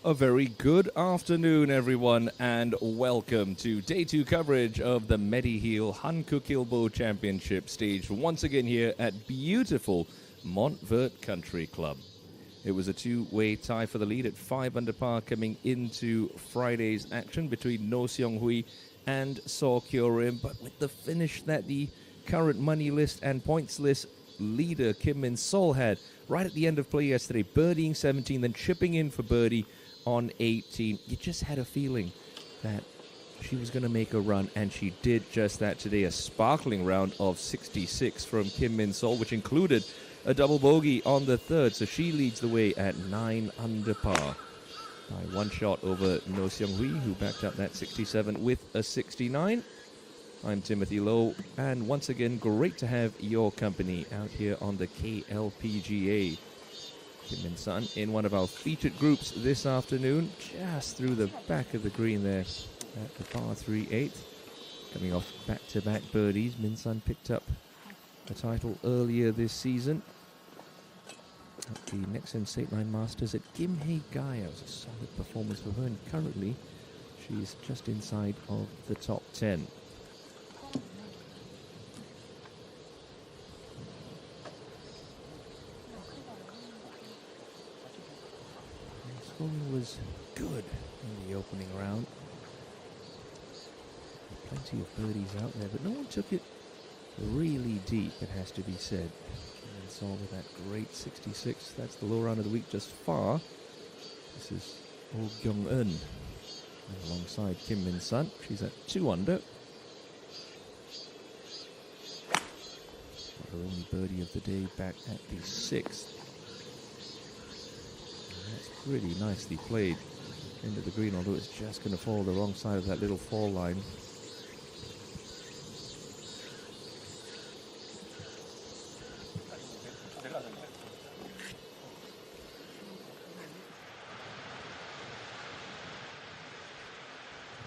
A very good afternoon, everyone, and welcome to Day 2 coverage of the MEDIHEAL HANKOOKILBO Championship staged once again here at beautiful Montvert Country Club. It was a two-way tie for the lead at 5 under par coming into Friday's action between No Seong Hui and Saw Kyo-rim, but with the finish that the current money list and points list leader Kim Min Sol had right at the end of play yesterday, birdieing 17, then chipping in for birdie on 18. You just had a feeling that she was going to make a run, and she did just that today. A sparkling round of 66 from Kim Min Sol, which included a double bogey on the third, so she leads the way at 9 under par by one shot over No Seong Hui, who backed up that 67 with a 69. I'm Timothy Lowe, and once again, great to have your company out here on the KLPGA. Kim Min Sun in one of our featured groups this afternoon, just through the back of the green there at the par 3/8. Coming off back-to-back birdies, Min Sun picked up a title earlier this season at the Nexen State Line Masters at Kim Hae Gaya. It was a solid performance for her, and currently she's just inside of the top 10. Scoring was good in the opening round. Plenty of birdies out there, but no one took it really deep, it has to be said. And saw with that great 66. That's the low round of the week just far. This is Oh Kyung-eun alongside Kim Min Sun. She's at 2 under. Got her only birdie of the day back at the 6th. Really nicely played into the green, although it's just going to fall the wrong side of that little fall line.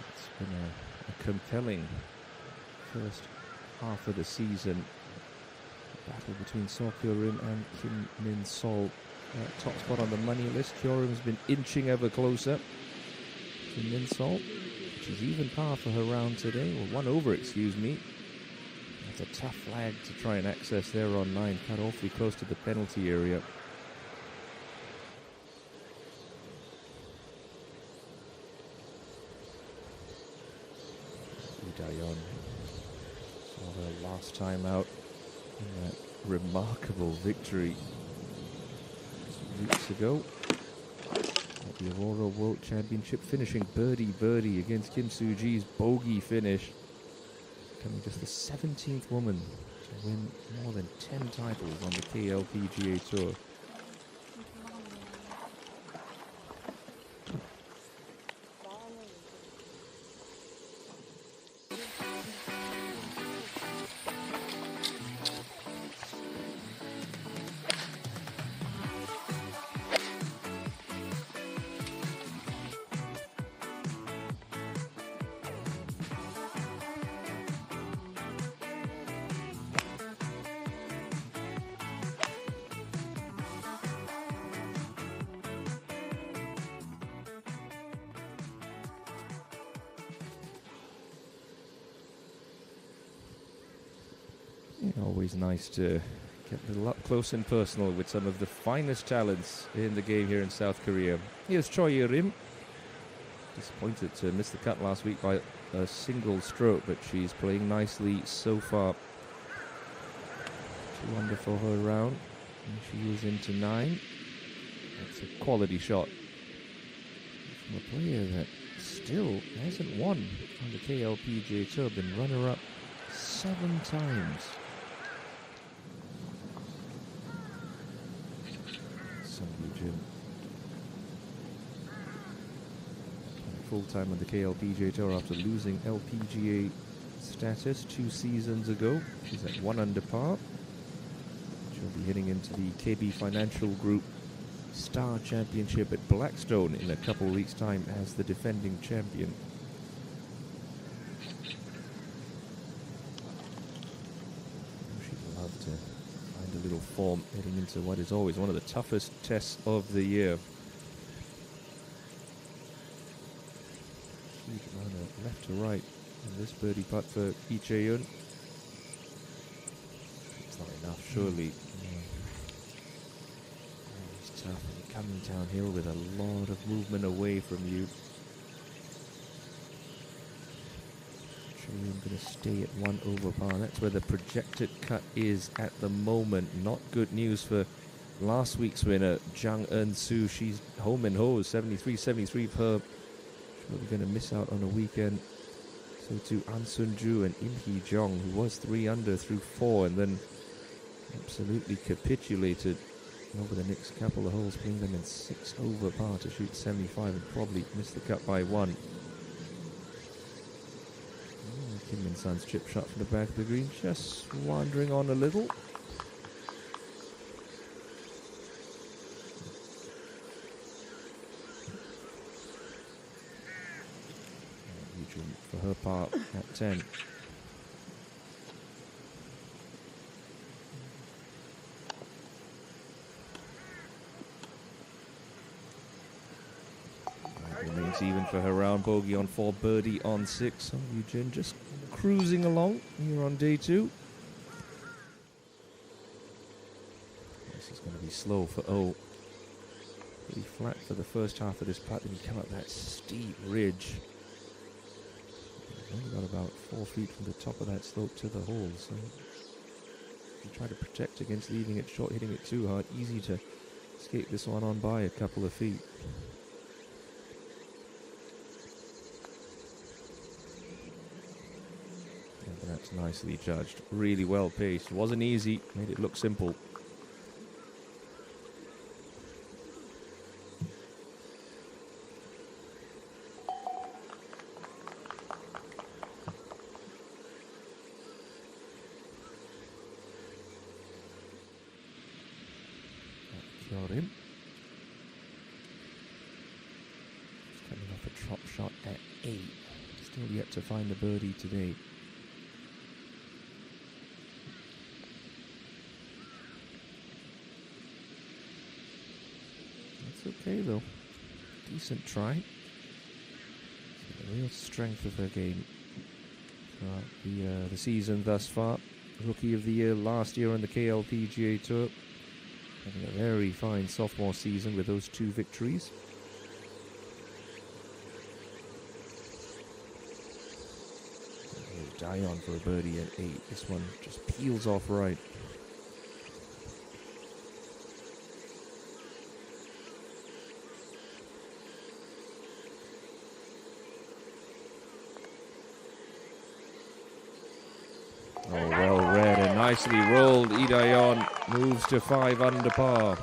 It's been a compelling first half of the season. A battle between Saw Kyo-rim and Kim Min Sol. Top spot on the money list. Kyo-rim has been inching ever closer to Min Sol. She's even par for her round today, or one over, excuse me. That's a tough flag to try and access there on 9. Cut awfully close to the penalty area. Lee Da-yeon saw her last time out in that remarkable victory weeks ago at the Aurora World Championship, finishing birdie against Kim Soo-ji's bogey finish, becoming just the 17th woman to win more than 10 titles on the KLPGA Tour. Always nice to get a little up close and personal with some of the finest talents in the game here in South Korea. Here's Choi Ye-rim. Disappointed to miss the cut last week by a single stroke, but she's playing nicely so far. 2 under for her round, and she is into 9. That's a quality shot from a player that still hasn't won on the KLPGA Tour. Been runner-up 7 times. Full-time on the KLPGA Tour after losing LPGA status 2 seasons ago. She's at 1 under par. She'll be heading into the KB Financial Group Star Championship at Blackstone in a couple of weeks' time as the defending champion. She'd love to find a little form heading into what is always one of the toughest tests of the year. left to right. And this birdie putt for Lee Chae-yun. It's not enough, surely. It's tough when you're coming downhill with a lot of movement away from you. I'm going to stay at 1 over par. That's where the projected cut is at the moment. Not good news for last week's winner, Jang Eun-soo. She's home and hose, 73-73 per. She's going to miss out on a weekend. So to An Sun-ju and Im Hee-jong, who was 3 under through 4 and then absolutely capitulated over the next couple of holes, putting them in 6 over par to shoot 75 and probably miss the cut by 1. Kim Min-sun's chip shot from the back of the green, just wandering on a little. Eugene for her part at 10. Remains even for her round, bogey on 4, birdie on 6. So Eugene just cruising along here on day 2. This is going to be slow for O. Pretty flat for the first half of this putt, then you come up that steep ridge. You've only got about 4 feet from the top of that slope to the hole, so if you try to protect against leaving it short, hitting it too hard, easy to skate this one on by a couple of feet. That's nicely judged. Really well paced. Wasn't easy. Made it look simple. Got him. Just coming off a drop shot at 8. Still yet to find a birdie today. Okay though, decent try. The real strength of her game throughout the season thus far. Rookie of the Year last year on the KLPGA Tour. Having a very fine sophomore season with those 2 victories. Here's Dion for a birdie at 8. This one just peels off right. Oh, well read and nicely rolled. Lee Daeon moves to 5 under par.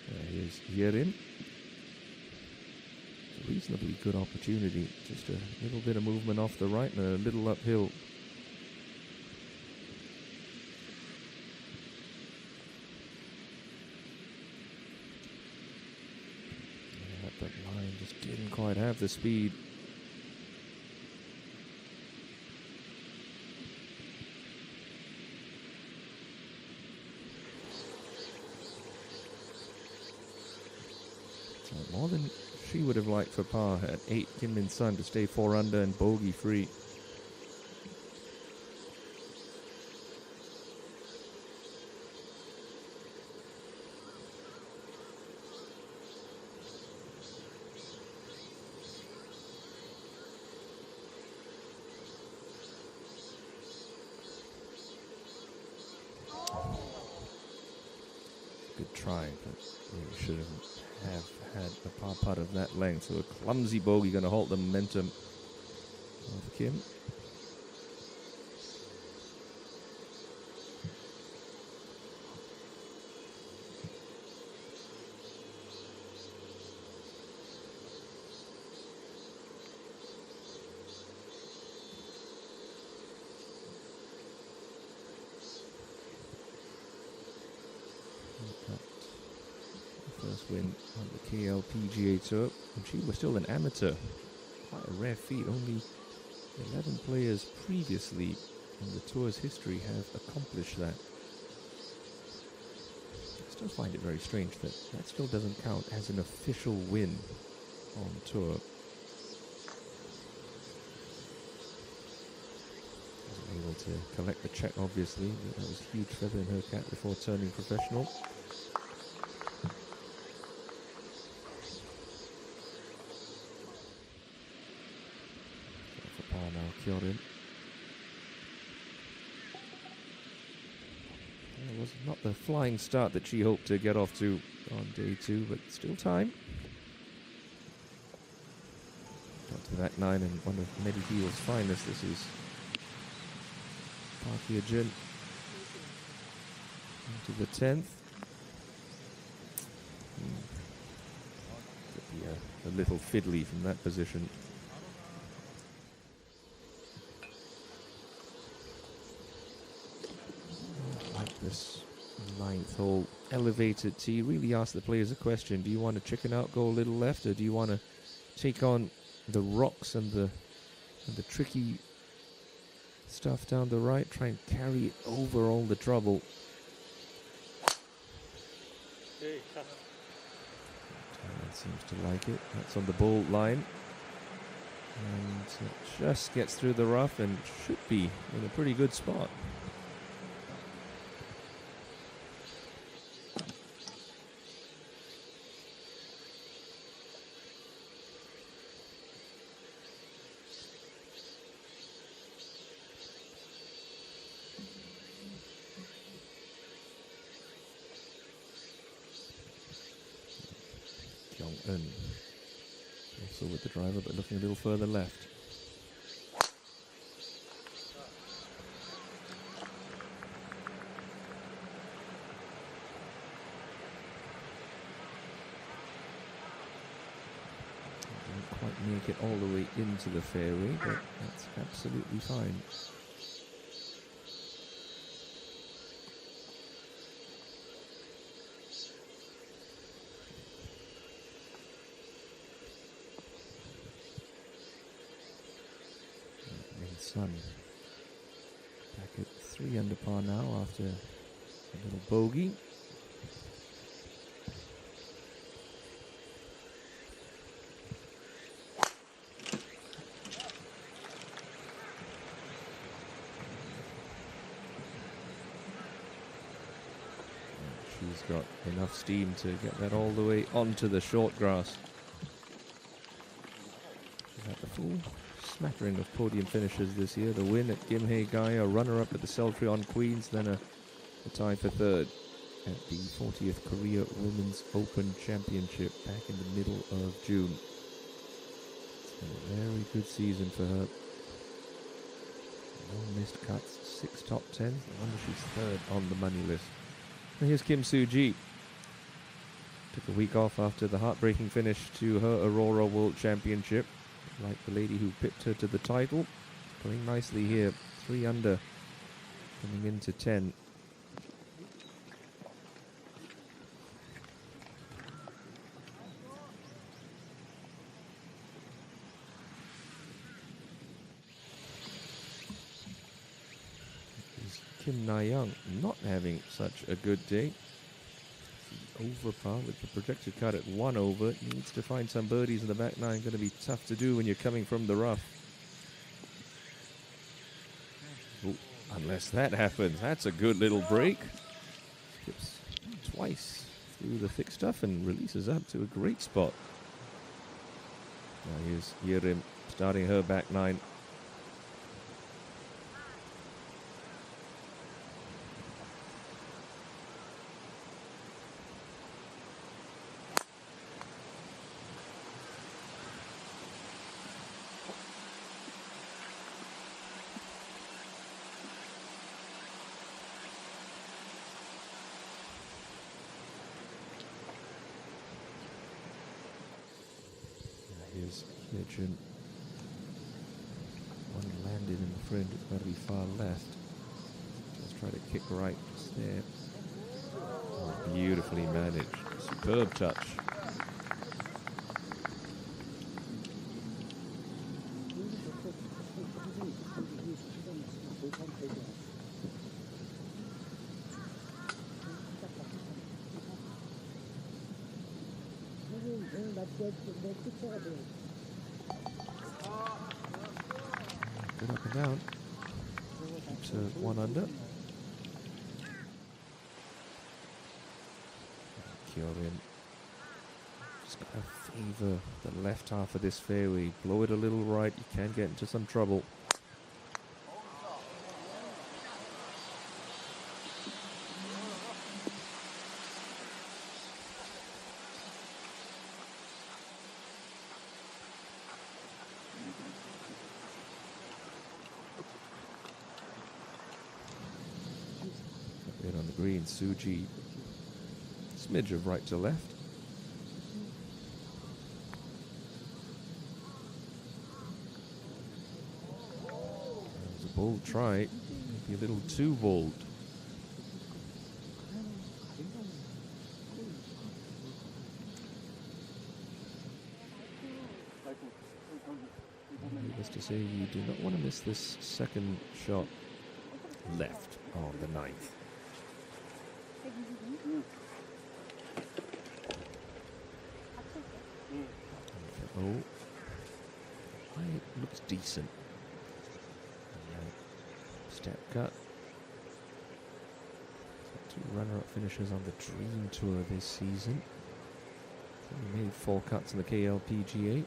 There is Yerin. A reasonably good opportunity. Just a little bit of movement off the right and a little uphill. That line just didn't quite have the speed. So more than she would have liked for par at 8. Kim Min-sun to stay 4 under and bogey free. Good try, but really should have had a par putt of that length. So a clumsy bogey going to halt the momentum of Kim. First win on the KLPGA Tour, and she was still an amateur. Quite a rare feat. Only 11 players previously in the tour's history have accomplished that. still find it very strange that that still doesn't count as an official win on tour. Wasn't able to collect the check, obviously, but that was a huge feather in her cap before turning professional. So for par now, Kyorin. It was not the flying start that she hoped to get off to on day 2, but still time. Got to the back 9 and one of MEDIHEAL's finest. This is Park Hye-jin into the 10th. Could be a little fiddly from that position. This 9th hole elevated tee really asks the players a question. Do you want to chicken out, go a little left, or do you want to take on the rocks and the tricky stuff down the right, try and carry over all the trouble? Thailand seems to like it. That's on the ball line. And it just gets through the rough and should be in a pretty good spot. Also with the driver, but looking a little further left. Didn't quite make it all the way into the fairway, but that's absolutely fine. Sun back at 3 under par now after a little bogey. She's got enough steam to get that all the way onto the short grass. She's had the full smattering of podium finishes this year. The win at Gimhae Gai, a runner-up at the Sultry on Queens, then a tie for 3rd at the 40th Korea Women's Open Championship back in the middle of June. It's been a very good season for her. No missed cuts, 6 top 10s. No wonder she's 3rd on the money list. And here's Kim Soo-ji. Took a week off after the heartbreaking finish to her Aurora World Championship. Like the lady who pipped her to the title. Playing nicely here. 3 under. Coming into 10. Is Kim Na-young not having such a good day? Over par with the projected cut at 1 over. Needs to find some birdies in the back 9. Going to be tough to do when you're coming from the rough. Ooh, unless that happens. That's a good little break. Skips twice through the thick stuff and releases up to a great spot. Now here's Yerim starting her back 9. Here's Hye-jin. One landed in the fringe, it's got to be far left. Let's try to kick right, just there. Oh, beautifully managed. Superb touch. Good up and down. Keeps 1 under. Kyorin just got to favour the left half of this fairway. Blow it a little right, you can get into some trouble. On the green, Suji, smidge of right to left. That was a bold try, maybe a little too bold. Needless to say, you do not want to miss this second shot left on the 9th. Oh, it looks decent. Step cut. 2 runner-up finishes on the Dream Tour this season. He made 4 cuts in the KLPGA.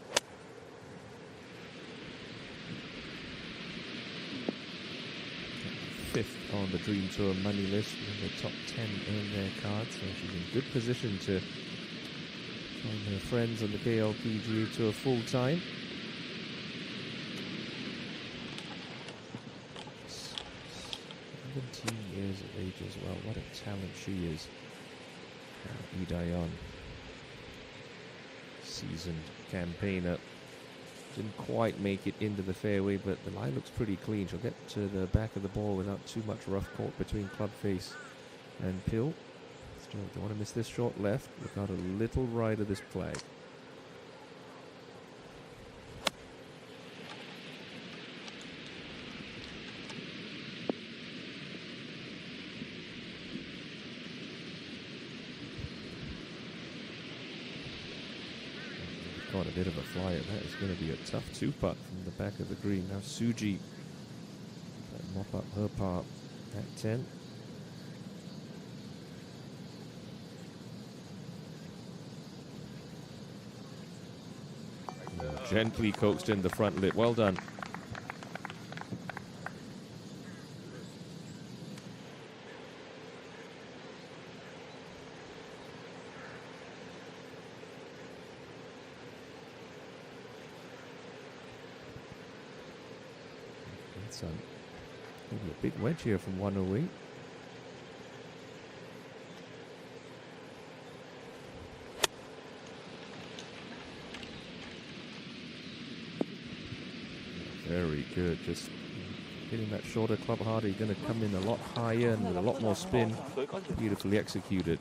Fifth on the Dream Tour money list, and the top 10 earn their cards, so she's in good position to join her friends on the KLPGA Tour full time. 17 years of age as well. What a talent she is. Idayon, seasoned campaigner. Didn't quite make it into the fairway, but the line looks pretty clean. She'll get to the back of the ball without too much rough caught between club face and pill. Still don't want to miss this short left. Look out a little right of this flag. Got a bit of a flyer. That is going to be a tough 2-putt from the back of the green. Now Suji mop up her part at 10. Gently coaxed in the front lip. Well done. Maybe a big wedge here from 108. Very good. Just hitting that shorter club harder. You're going to come in a lot higher and with a lot more spin. Beautifully executed.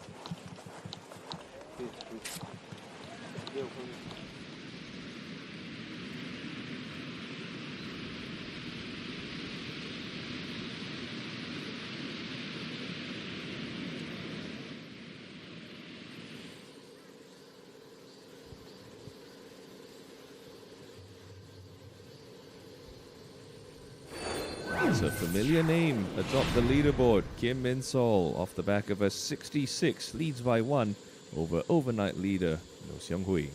It's a familiar name atop the leaderboard. Kim Min-sol, off the back of a 66, leads by 1 over overnight leader No Seung-hui.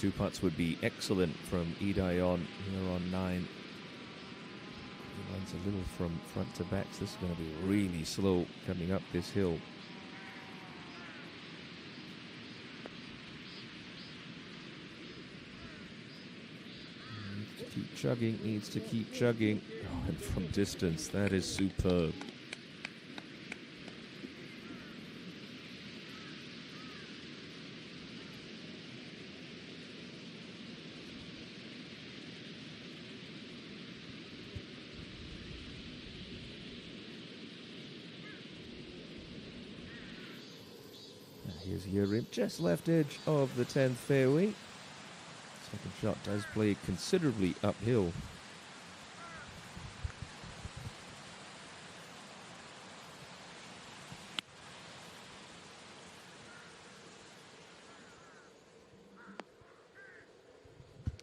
2 putts would be excellent from Idayon here on 9. He runs a little from front to back, so this is going to be really slow coming up this hill. Needs to keep chugging, needs to keep chugging. Oh, and from distance, that is superb. Here's Yurim, just left edge of the 10th fairway. Second shot does play considerably uphill.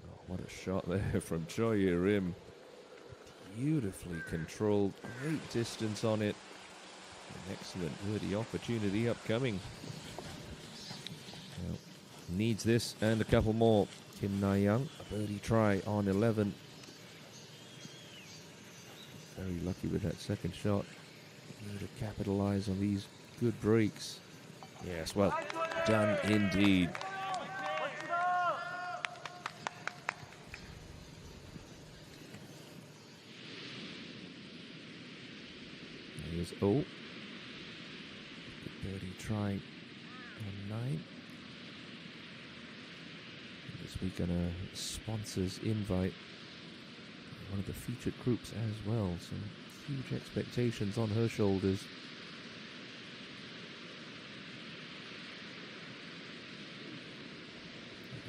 Oh, what a shot there from Choi Yurim. Beautifully controlled, great distance on it. An excellent birdie opportunity upcoming. Well, needs this and a couple more. Kim Na-young, a birdie try on 11. Very lucky with that second shot. Need to capitalize on these good breaks. Yes, well done indeed. Here's O. Good birdie try on 9. This week on a sponsors invite, one of the featured groups as well, so huge expectations on her shoulders.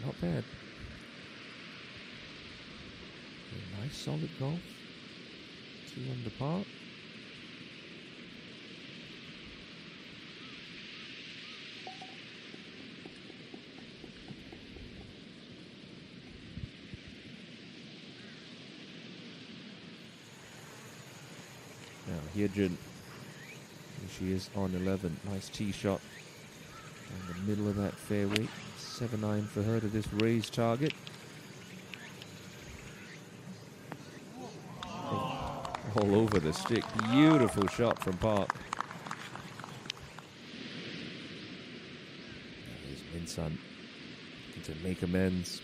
Not bad. A nice solid golf. 2 under par. Now Hyejin, here she is on 11. Nice tee shot in the middle of that fairway. 7-9 for her to this raised target. Oh, all over the stick. Beautiful shot from Park. There's Min-sun looking to make amends.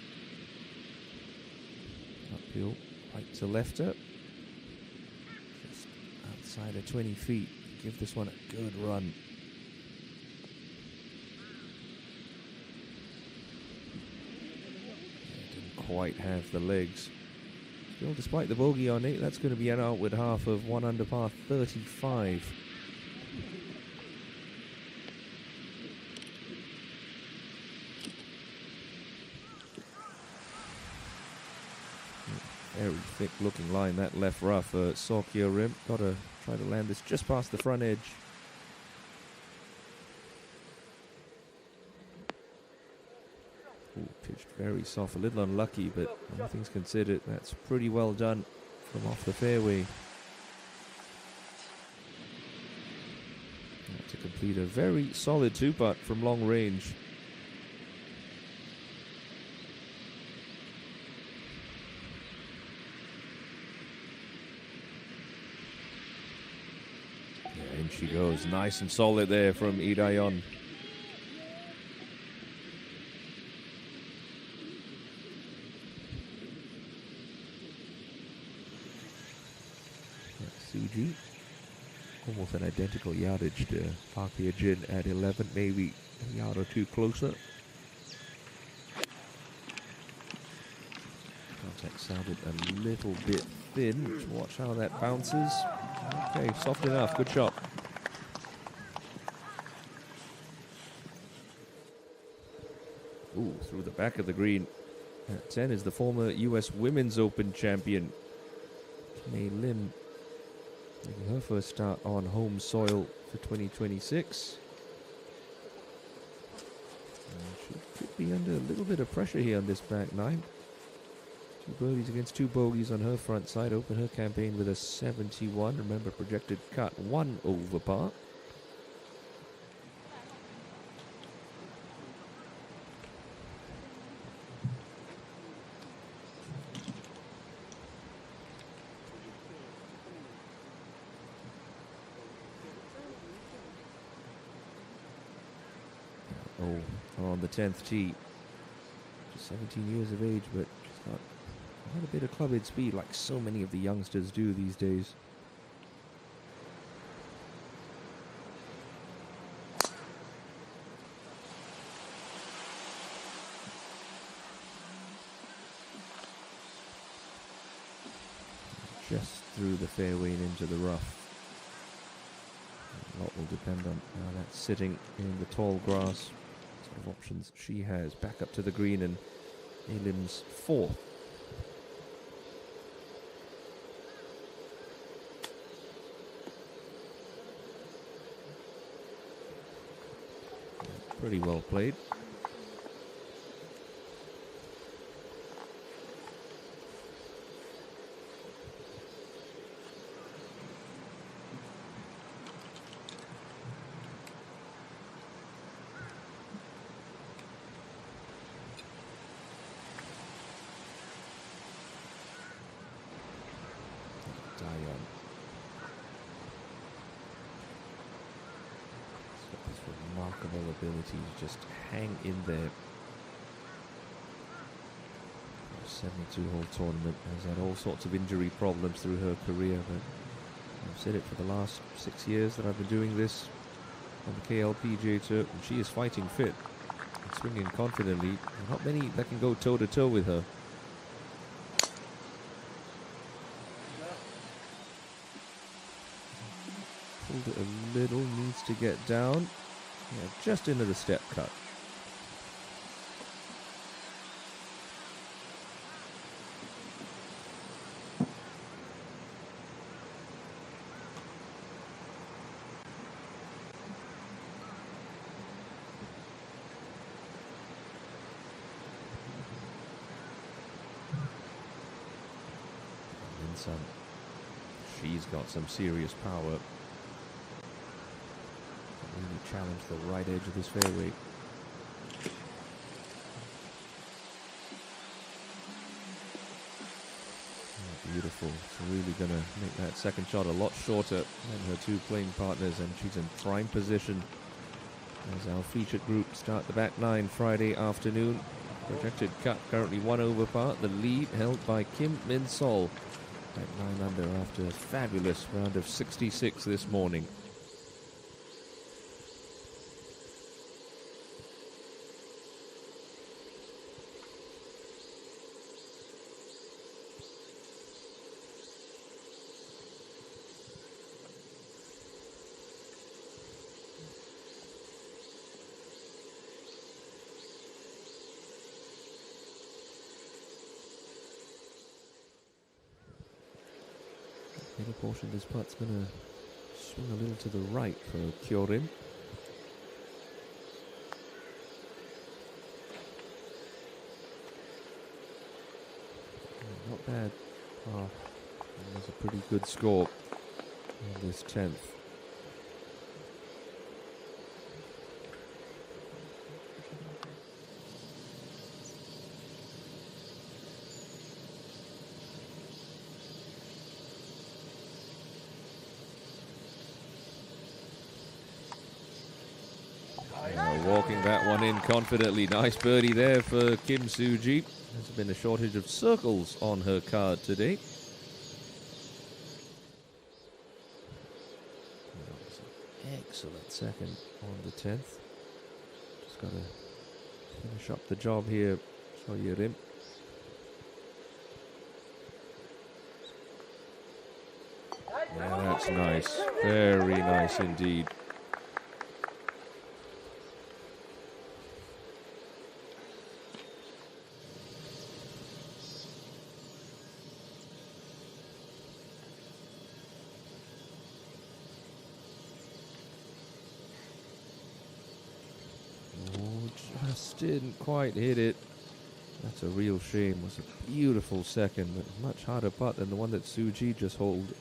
Uphill, right to lefter. Outside of 20 feet, give this one a good run. Didn't quite have the legs. Still, despite the bogey on 8, that's going to be an outward half of 1 under par 35. Very thick looking line, that left rough. Sokyo rim, got to try to land this just past the front edge. Ooh, pitched very soft, a little unlucky, but all things considered, that's pretty well done from off the fairway. To complete a very solid 2-putt from long range. In she goes, nice and solid there from Idayon. Suji, almost an identical yardage to Park Hyejin at 11, maybe a yard or 2 closer. Contact sounded a little bit thin. Watch how that bounces. Okay, soft enough, good shot. Ooh, through the back of the green. At 10 is the former U.S. Women's Open champion, Mei Lim, making her first start on home soil for 2026. She could be under a little bit of pressure here on this back 9. 2 birdies against 2 bogeys on her front side. Open her campaign with a 71. Remember, projected cut 1 over par. on the 10th tee. Just 17 years of age, but she's got quite a bit of club head speed, like so many of the youngsters do these days. Just through the fairway and into the rough. A lot will depend on how that's sitting in the tall grass. What sort of options she has. Back up to the green, and Elim's fourth. Pretty well played. Remarkable ability to just hang in there. 72-hole tournament, has had all sorts of injury problems through her career, but I've said it for the last 6 years that I've been doing this on the KLPGA tour, and she is fighting fit and swinging confidently. Not many that can go toe-to-toe with her. Pulled it a little, needs to get down. Yeah, just into the step cut. And some. She's got some serious power. Really challenge the right edge of this fairway. Oh, beautiful. It's really going to make that second shot a lot shorter than her two playing partners, and she's in prime position as our featured group start the back nine Friday afternoon. Projected cut currently 1 over par. The lead held by Kim Min Sol at 9 under after a fabulous round of 66 this morning. Middle portion of this putt's going to swing a little to the right for Kyorin. Not bad. Oh, that's a pretty good score on this 10th. Walking that one in confidently. Nice birdie there for Kim Soo-ji. There's been a shortage of circles on her card today. Excellent second on the 10th. Just got to finish up the job here. Soyerim. Yeah, that's nice. Very nice indeed. Just didn't quite hit it. That's a real shame. It was a beautiful second, but much harder putt than the one that Soo-ji just holed.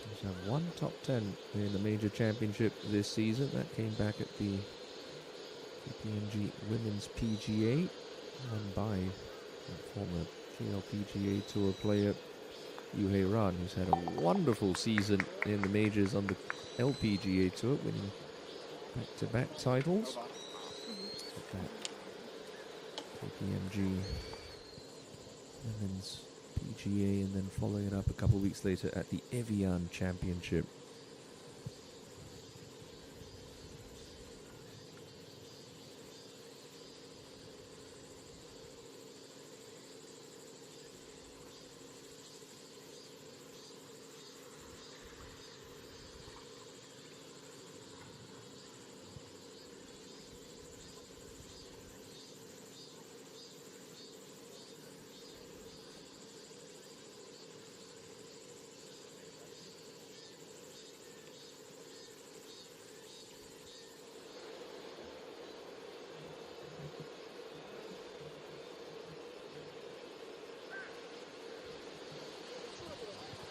She's had one top 10 in the major championship this season. That came back at the KPMG Women's PGA, won by former KLPGA Tour player Yuhei Ran, who's had a wonderful season in the majors on the LPGA Tour, winning back-to-back titles. KPMG Women's PGA, and then following it up a couple of weeks later at the Evian Championship.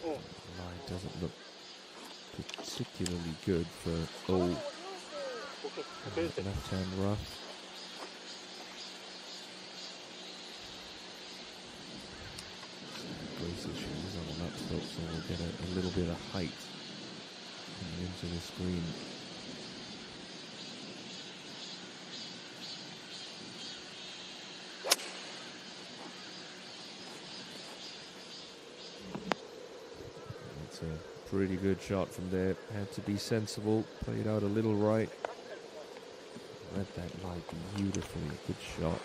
Line doesn't look particularly good for left-hand rough. Grace issues on the upslope, so we'll get a little bit of height into the screen. A pretty good shot from there. Had to be sensible. Played out a little right. Let that lie beautifully. Good shot.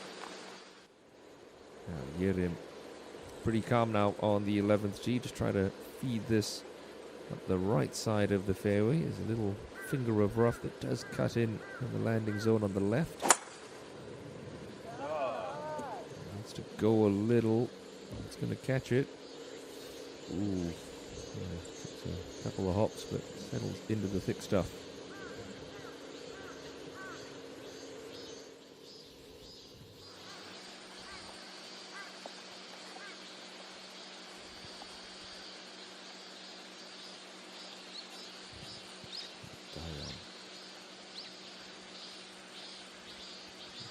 Now Yerim pretty calm now on the 11th tee. Just try to feed this up the right side of the fairway. There's a little finger of rough that does cut in the landing zone on the left. Needs to go a little. It's going to catch it. Ooh. Yeah, a couple of hops, but settles into the thick stuff.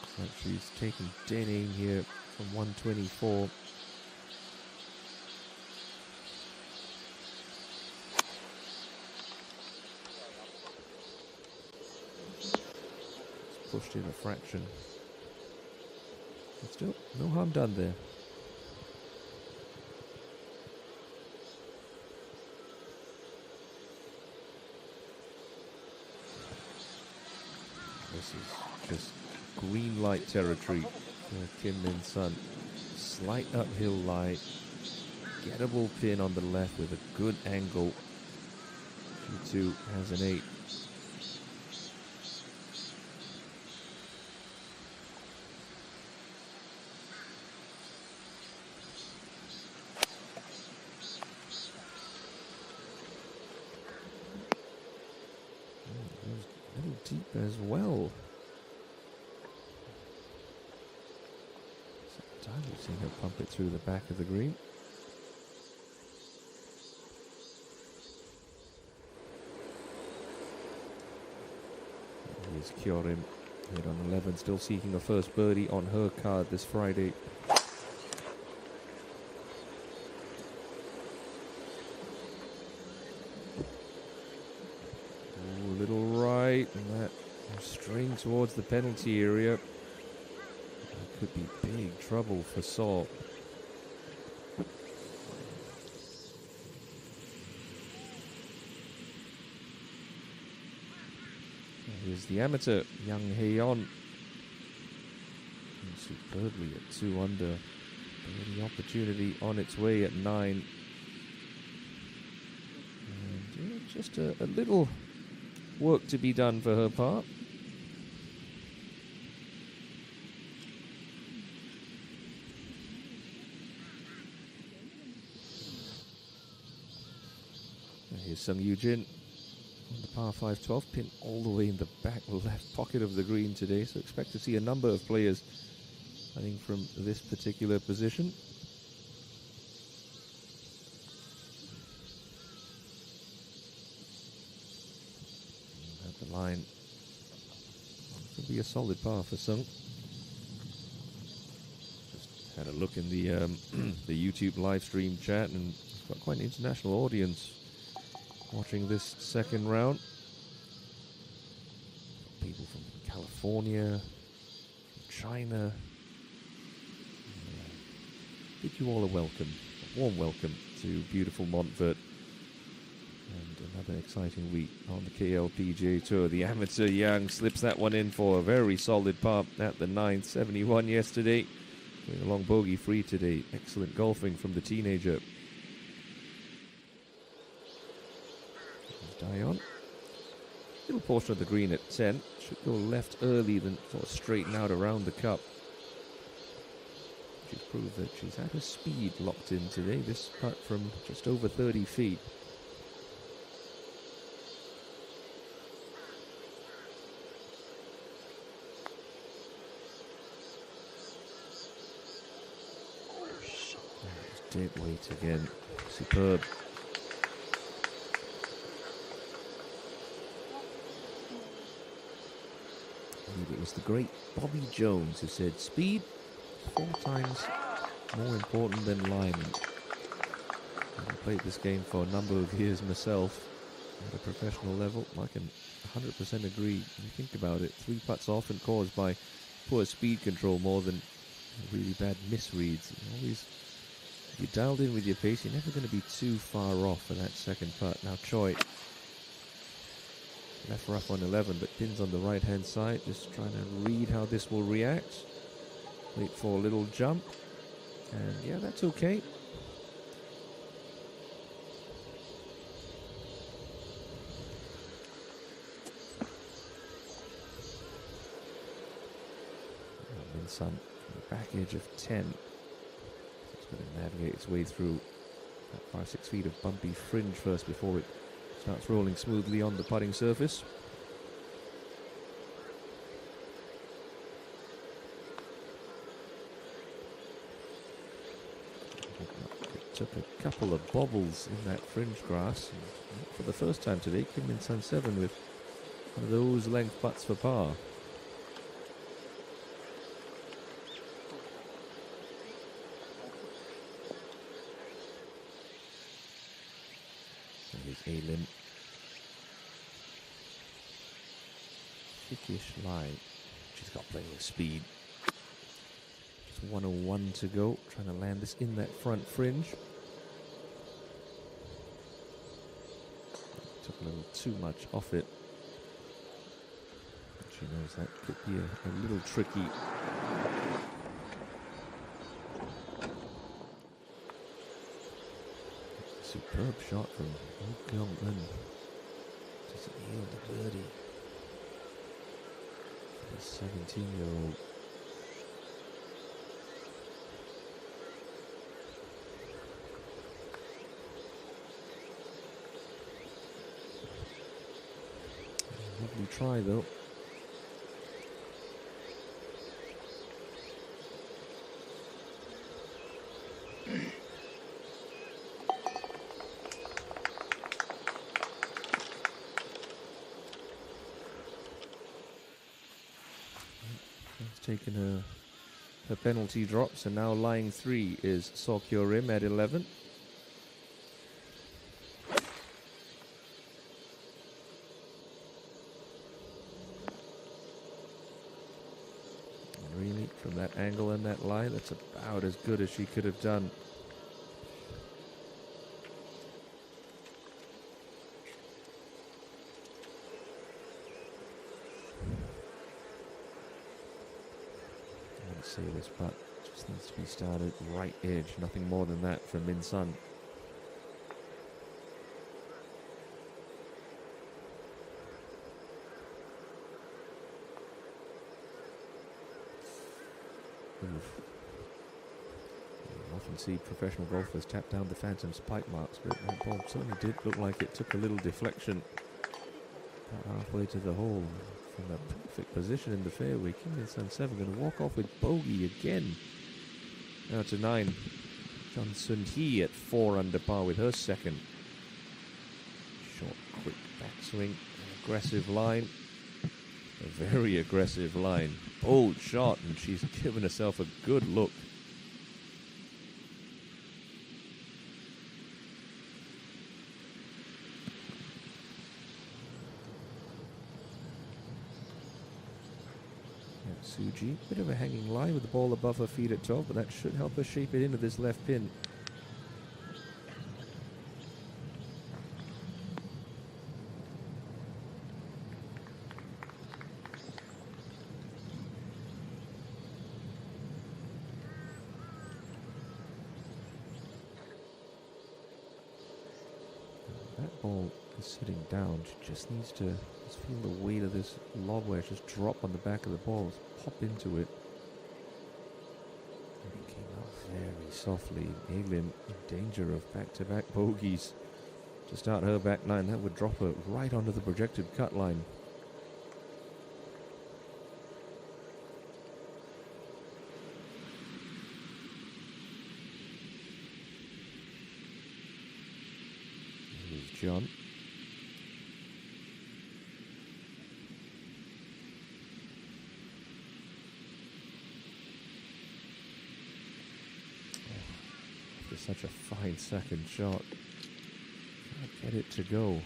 Looks like she's taking dead aim here from 124. Pushed in a fraction. But still, no harm done there. This is just green light territory for Kim Min Sun. Slight uphill lie. Gettable pin on the left with a good angle. She too has an 8. Deep as well. Sometimes we've seen her pump it through the back of the green. Here's Kyorim, hit on 11, still seeking a first birdie on her card this Friday. Little right, and that string towards the penalty area. That could be big trouble for Saul. Here's the amateur, Young Hae-on. Superbly at 2 under. The opportunity on its way at 9. And just a little work to be done for her part. And here's Sung Yoo-jin on the par 5 12, pin all the way in the back left pocket of the green today, so expect to see a number of players playing from this particular position. Line. Could be a solid par for Sung. Just Had a look in the the YouTube live stream chat, and it's got quite an international audience watching this second round. People from California, from China. Bid you all a welcome, a warm welcome to beautiful Montvert. And another exciting week on the KLPGA Tour. The amateur Young slips that one in for a very solid par at the 9th, 71 yesterday. Going along bogey free today. Excellent golfing from the teenager. Dion. Little portion of the green at 10. Should go left early, then sort of straighten out around the cup. She's proved that she's had her speed locked in today. This putt from just over 30 feet. Dead weight again. Superb. I believe it was the great Bobby Jones who said, speed 4 times more important than line. I played this game for a number of years myself at a professional level. I can 100% agree. When you think about it, 3 putts often caused by poor speed control more than really bad misreads. Always, if you're dialed in with your pace, you're never going to be too far off for that second putt. Now Choi, left rough on 11, but pins on the right-hand side. Just trying to read how this will react. Wait for a little jump. And yeah, that's okay. Sun, back edge of 10. It's going to navigate its way through about 5-6 feet of bumpy fringe first before it starts rolling smoothly on the putting surface. It took a couple of bobbles in that fringe grass. And for the first time today, Kim Min Sun 7 with one of those length putts for par. Alim. Thickish lie. She's got plenty of speed. Just 101 to go. Trying to land this in that front fringe. Took a little too much off it. She knows that could be a little tricky. Superb shot from Oh Kyung-eun. Doesn't yield the birdie. The 17-year-old. Lovely try though. Taken her penalty drops, and now lying 3 is Sokyo Rim at 11. And really, from that angle and that lie, that's about as good as she could have done. See this putt just needs to be started right edge, nothing more than that from Min Sun. You often see professional golfers tap down the phantom's pipe marks, but that ball certainly did look like it took a little deflection halfway to the hole. From a perfect position in the fairway, Kim Min Sun 7 going to walk off with bogey again. Now to 9. Chun Sun Hee at 4 under par with her second. Short, quick backswing, an aggressive line. A very aggressive line. Bold shot, and she's given herself a good look. Suji, bit of a hanging lie with the ball above her feet at 12, but that should help her shape it into this left pin. That ball is sitting down. She just needs to just feel the weight of this lob wedge just drop on the back of the ball, just pop into it. And it came out very softly. Eglin in danger of back-to-back bogeys. To start her back nine, that would drop her right onto the projected cut line. Here's John. After such a fine second shot, can't get it to go.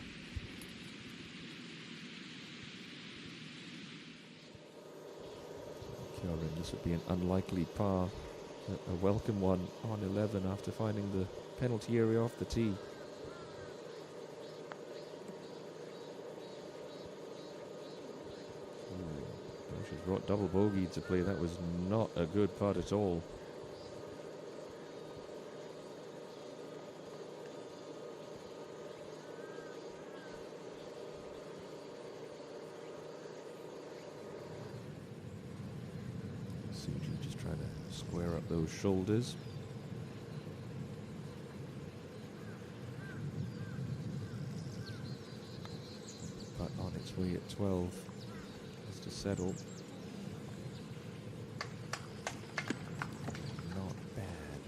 Kieran, this would be an unlikely par, a welcome one on 11 after finding the penalty area off the tee. She's brought double bogey to play. That was not a good putt at all. Suji just trying to square up those shoulders. But on its way at 12. Has to settle. Not bad.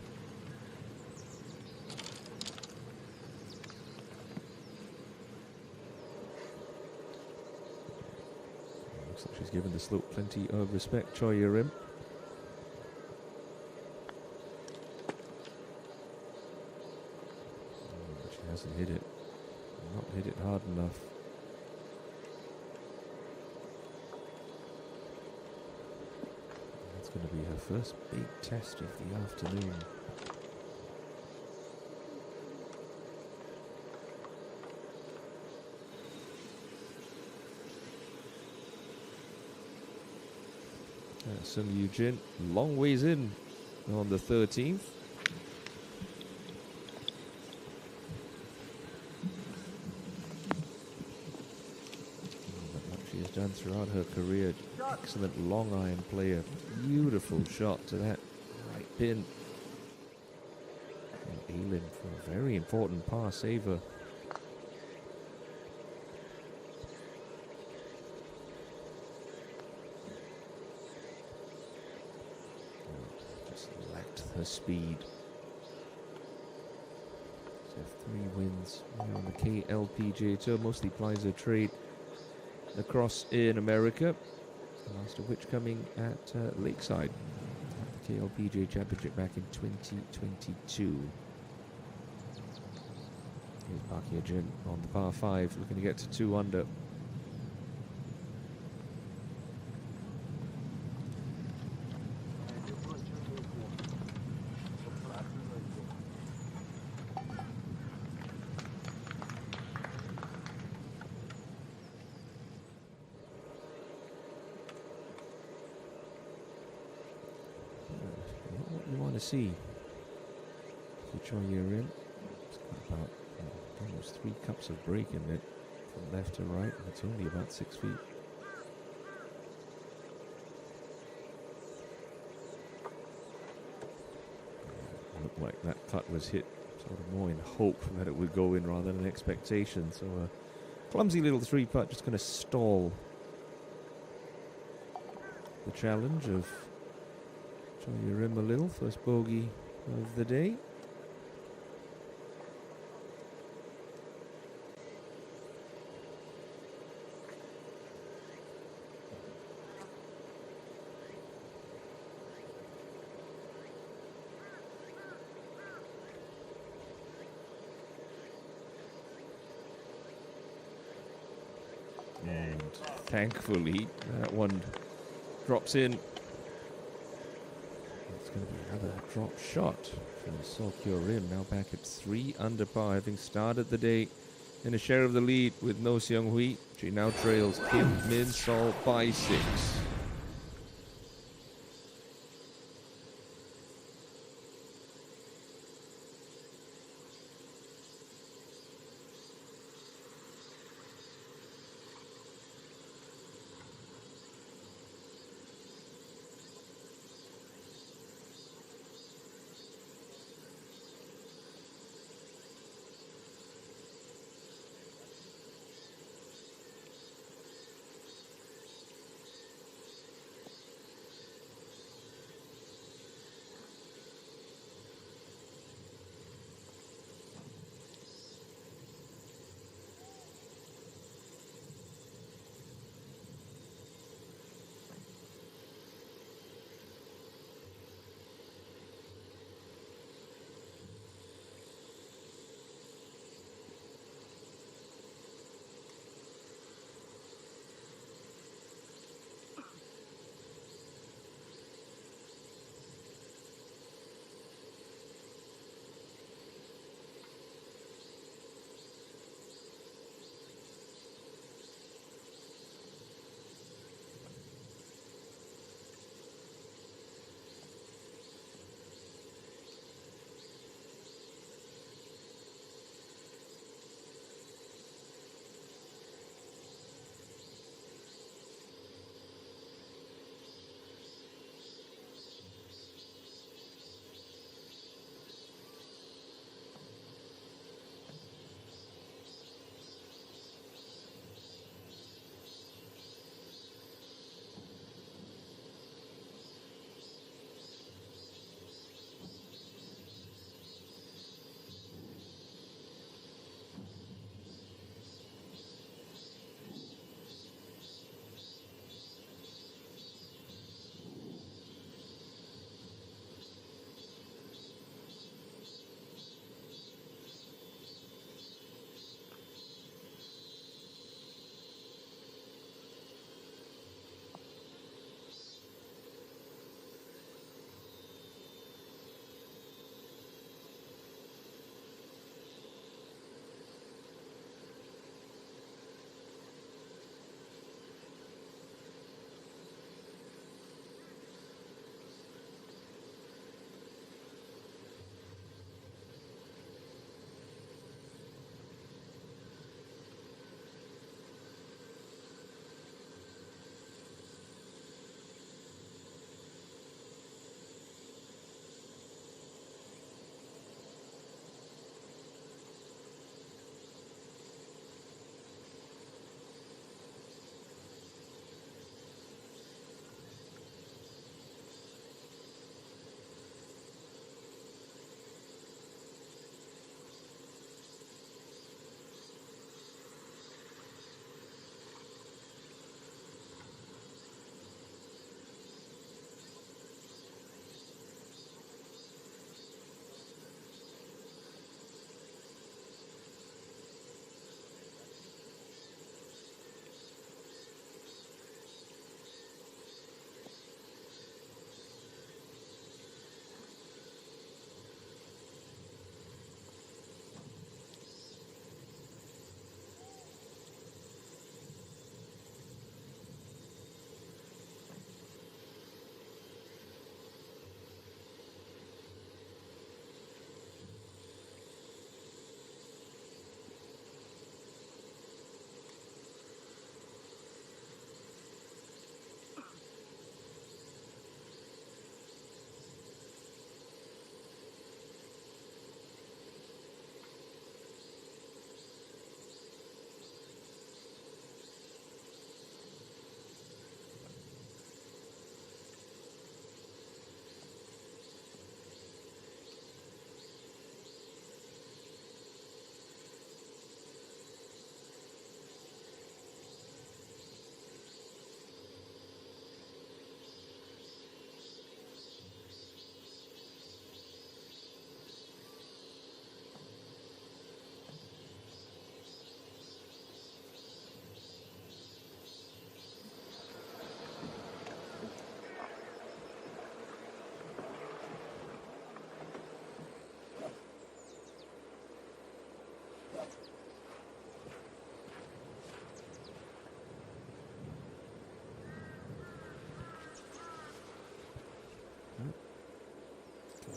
Looks like she's given the slope plenty of respect, Choi Rim. But she hasn't hit it. Not hit it hard enough. It's going to be her first big test of the afternoon. Sung Yoo-jin, long ways in on the 13th. But like she has done throughout her career, excellent long iron player, beautiful shot to that right pin. And Eilin for a very important par saver. Just lacked her speed. So 3 wins on the KLPGA Tour, mostly plies her trade across in America. Last of which coming at Lakeside, the KLPGA Championship back in 2022. Here's Park Hye-jin on the par 5, looking to get to 2 under. You want to see Choi Rim. It's got about almost 3 cups of break in it from left to right, and it's only about 6 feet. Looked like that putt was hit sort of more in hope that it would go in rather than expectation. So a clumsy little 3 putt, just going to stall the challenge of Choi Rim a little. First bogey of the day. And thankfully that one Drops in. It's going to be another drop shot from Sokyo Rim. Now back at 3 under par, having started the day in a share of the lead with No Seung Hui. She now trails Kim Min Sol by 6.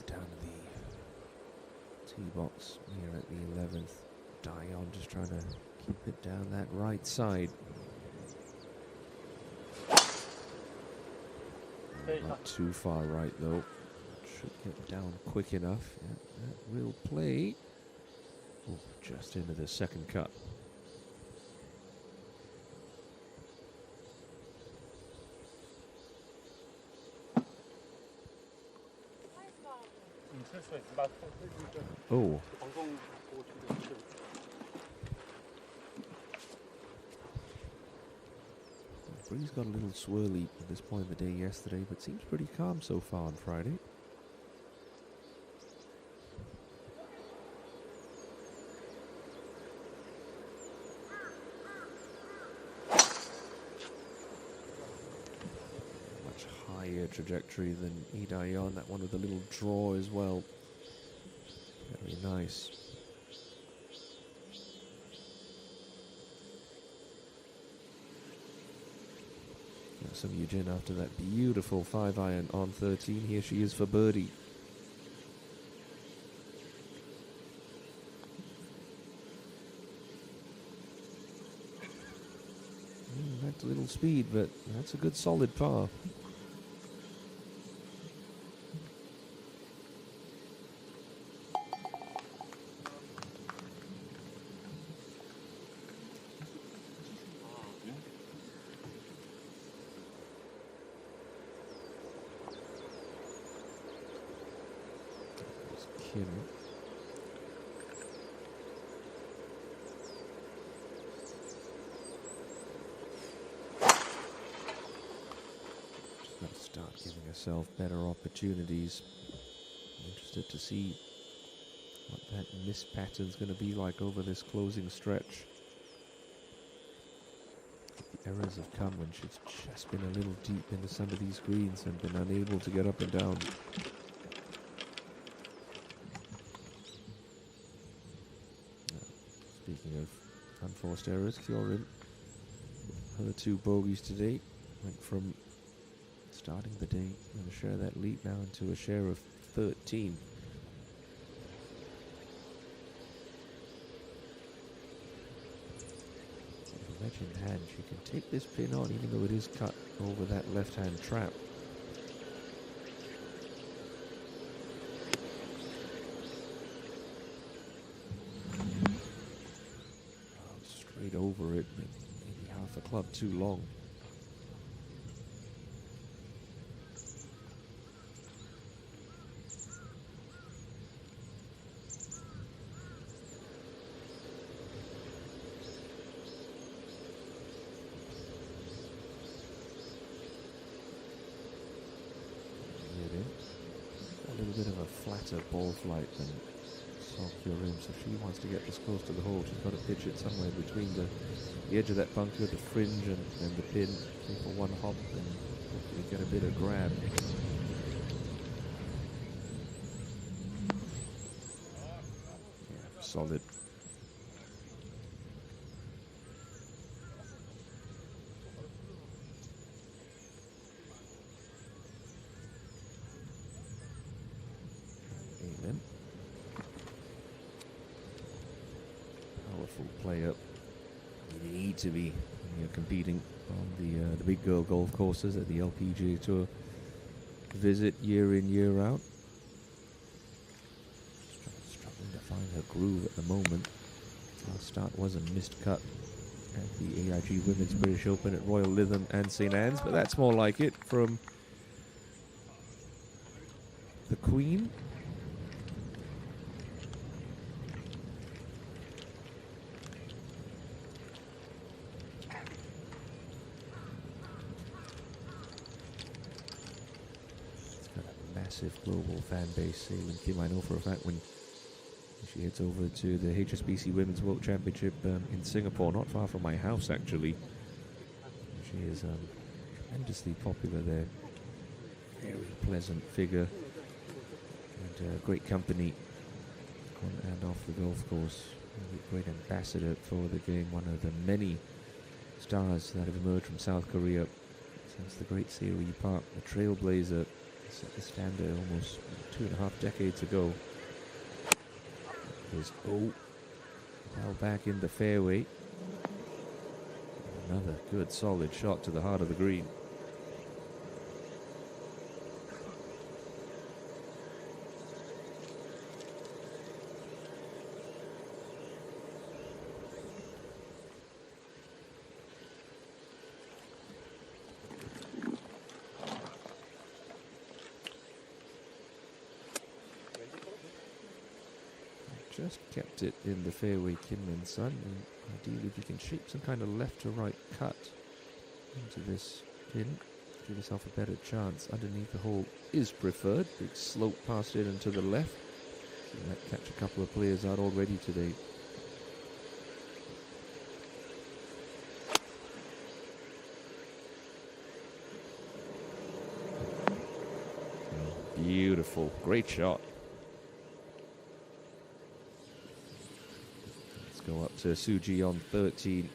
down to the tee box here at the 11th. Dion just trying to keep it down that right side. Not too far right though. Should get down quick enough. Yeah, that will play. Oh, just into the second cut. Oh. The breeze got a little swirly at this point of the day yesterday, but seems pretty calm so far on Friday. Much higher trajectory than Dion. That one with a little draw as well. Very nice. Some Eugene after that beautiful 5-iron on 13. Here she is for birdie. That's a little speed, but that's a good solid par. Kim. Just got to start giving herself better opportunities. I'm interested to see what that miss pattern's going to be like over this closing stretch. The errors have come when she's just been a little deep into some of these greens and been unable to get up and down. Speaking of unforced errors, Kyorin, her 2 bogeys today, went from starting the day and a share of that lead now into a share of 13. Wedge in hand, she can take this pin on even though it is cut over that left-hand trap. Over it, but maybe half a club too long. A little bit of a flatter ball flight than your rim, so if she wants to get this close to the hole, she's got to pitch it somewhere between the edge of that bunker, the fringe, and the pin. Go for one hop and hopefully get a bit of grab. Yeah, solid. Amen. Powerful play up. You need to be when you're competing on the big girl golf courses at the LPGA Tour. Visit year in, year out. Struggling to find her groove at the moment. Last start was a missed cut at the AIG Women's British Open at Royal Lytham and St Anne's, but that's more like it from the Queen. Massive global fan base. Sailing Kim, I know for a fact when she heads over to the HSBC Women's World Championship in Singapore, not far from my house actually. She is tremendously popular there. Very pleasant figure and great company on and off the golf course. A great ambassador for the game, one of the many stars that have emerged from South Korea since the great Seoul Park, the trailblazer. Set the standard almost 2.5 decades ago. There's well back in the fairway. Another good solid shot to the heart of the green. Just kept it in the fairway, Kim Min Sun, and ideally if you can shape some kind of left to right cut into this pin, give yourself a better chance. Underneath the hole is preferred. Big slope past it and to the left. So you might catch a couple of players out already today. Beautiful, great shot. Go up to Suji on 13.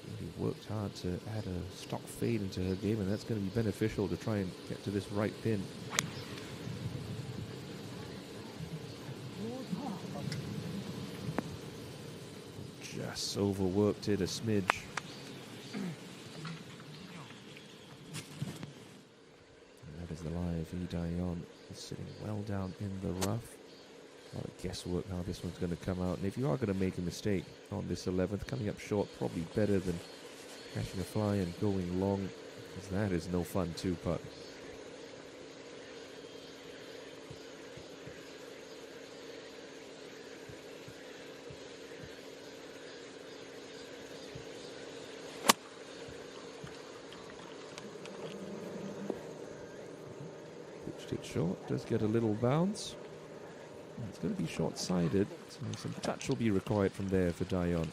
Really worked hard to add a stock fade into her game, and that's going to be beneficial to try and get to this right pin. Just overworked it a smidge. And that is the live Idayon. Sitting well down in the rough. A lot of guesswork how this one's going to come out, and if you are going to make a mistake on this 11th, coming up short probably better than catching a fly and going long, because that is no fun two putt. Pitched it short, does get a little bounce. It's going to be short-sided, so some touch will be required from there for Dayon.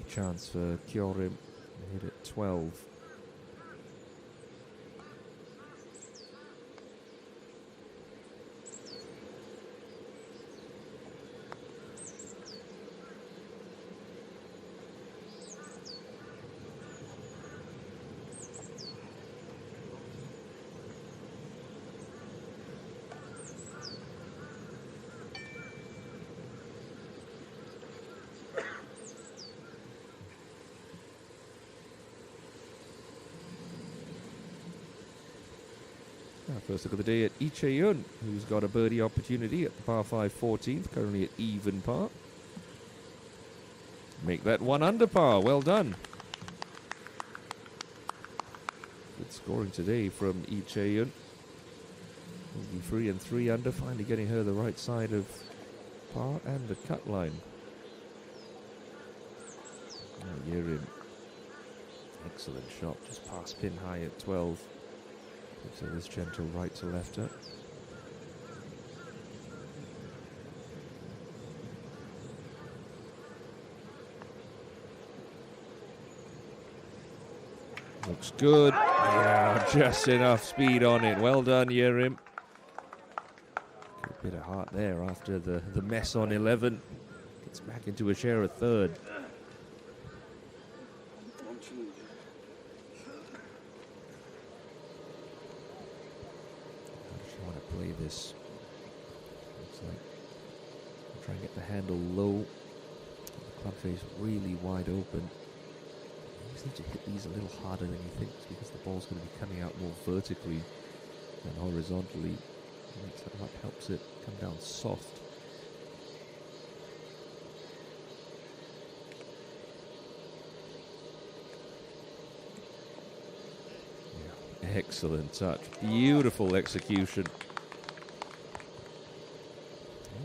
Chance for Kyorim, hit at 12. First look of the day at Lee Chae-yun, who's got a birdie opportunity at the par 5 14th, currently at even par. Make that 1 under par, well done. Good scoring today from Lee Chae-yun. Will be 3 and 3 under, finally getting her the right side of par and the cut line. Yerim, excellent shot, just past pin high at 12. So this gentle right to lefter. Looks good. Yeah, just enough speed on it. Well done, Yerim. Good bit of heart there after the mess on 11. Gets back into a share of third. This looks like I'll try and get the handle low, the club face really wide open. You just need to hit these a little harder than you think, because the ball's going to be coming out more vertically than horizontally. That helps it come down soft. Yeah, excellent touch, beautiful execution.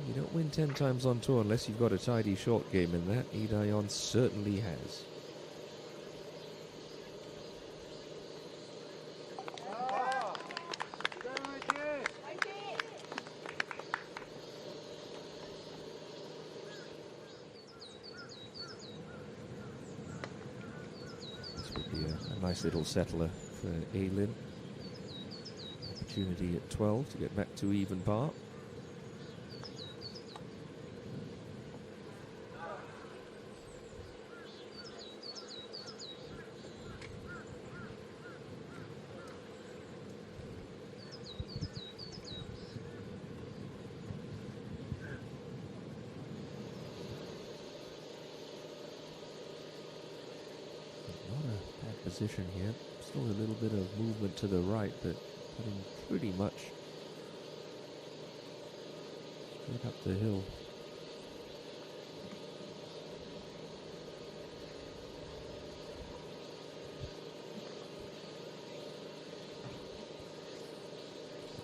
You don't win 10 times on tour unless you've got a tidy short game, and that Idayon certainly has. Nice little settler for Aylin. Opportunity at 12 to get back to even par. Position here. Still a little bit of movement to the right, but putting pretty much straight up the hill.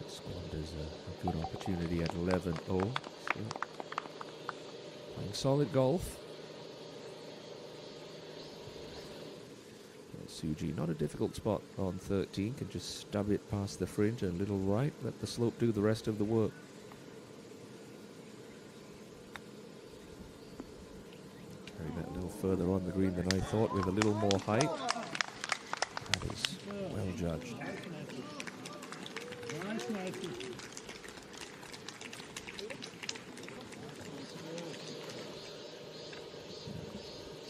Squanders a good opportunity at 11. Oh, still playing solid golf. Suji, not a difficult spot on 13, can just stub it past the fringe, a little right, let the slope do the rest of the work. Carry that a little further on the green than I thought, with a little more height. That is well judged.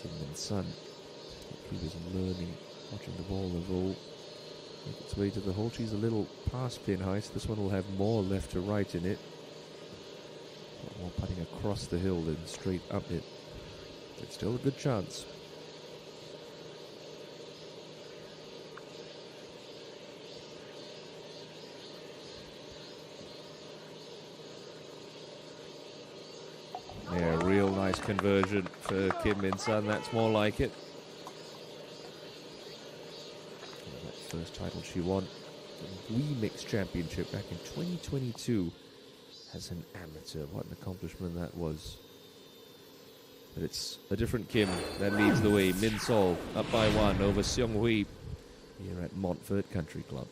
Kim Min Sun, he was learning. Watching the ball roll, make its way to the hole. She's a little past pin height, so this one will have more left to right in it. More putting across the hill than straight up it. It's still a good chance. Yeah, real nice conversion for Kim Min Sun. That's more like it. First title she won, the Wii Mixed Championship back in 2022 as an amateur. What an accomplishment that was. But it's a different Kim that leads the way. Min Sol up by 1 over Seong Hui here at Montfort Country Club.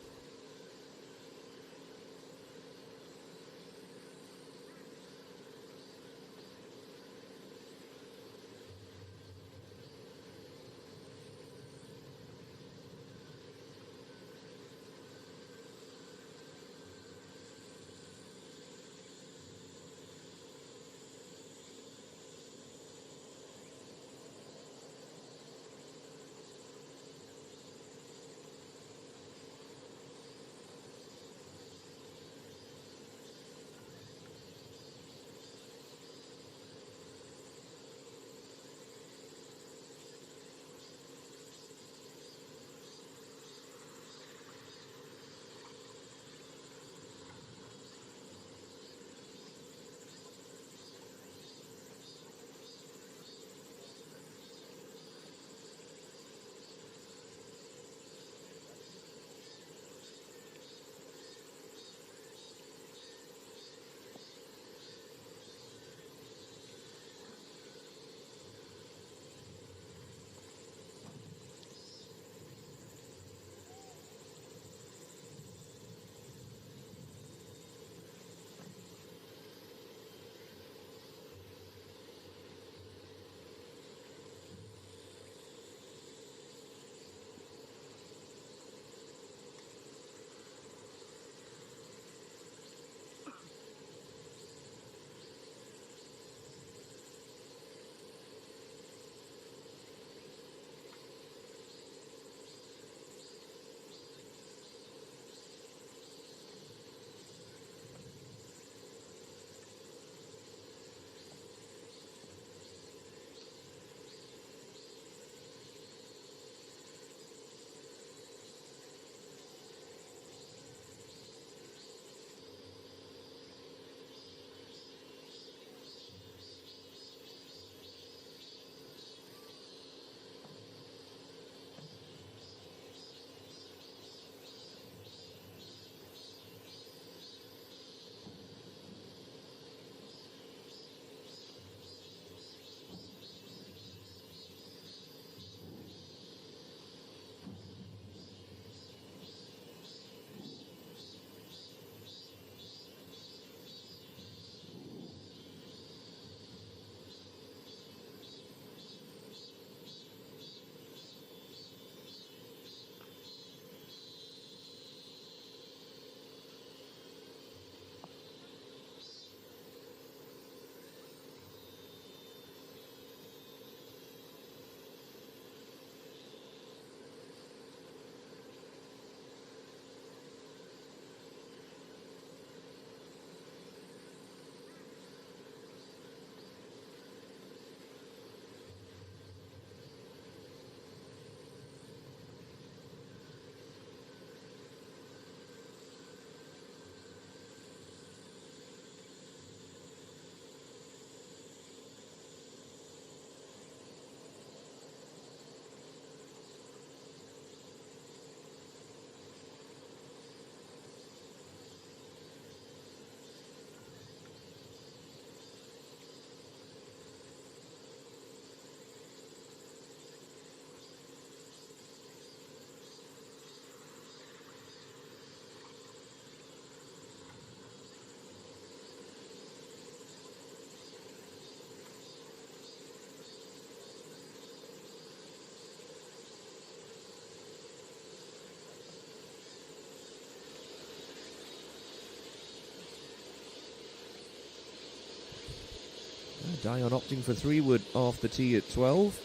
Dion opting for 3-wood off the tee at 12.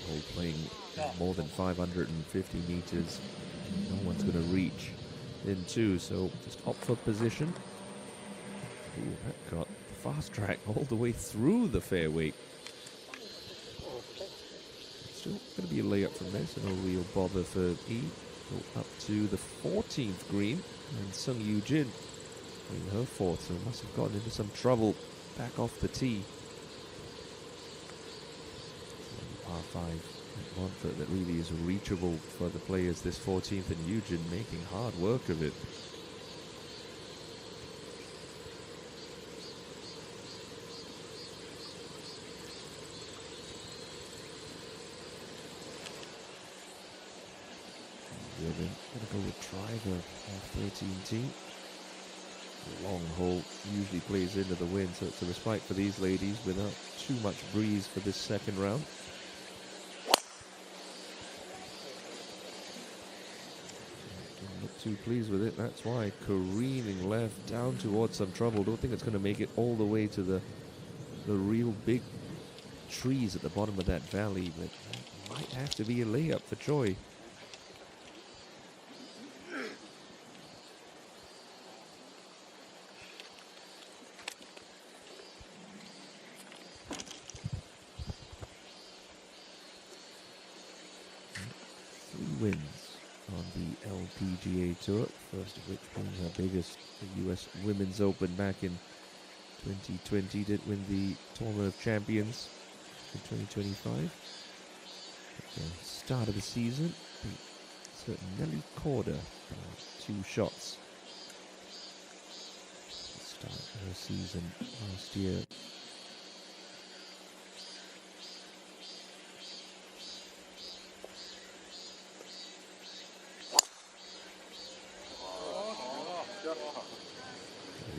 Hole playing more than 550 meters. No one's going to reach in 2, so just opt for position. Ooh, that got fast track all the way through the fairway. Still going to be a layup from there, so no real bother for E. Go up to the 14th green, and Sung Yoo Jin playing her 4th, so must have gotten into some trouble back off the tee. Par 5 at Montfort that really is reachable for the players this 14th, and Yoo Jin making hard work of it. Going to go with driver on 13T. Long hole usually plays into the wind, so it's a respite for these ladies without too much breeze for this second round. Don't look too pleased with it. That's why careening left down towards some trouble. Don't think it's going to make it all the way to the real big trees at the bottom of that valley, but it might have to be a layup for Choi. Wins on the LPGA Tour, first of which being her biggest, the US Women's Open back in 2020. Did win the Tournament of Champions in 2025. At the start of the season, beat certain Nelly Corder by 2 shots. Start her season last year.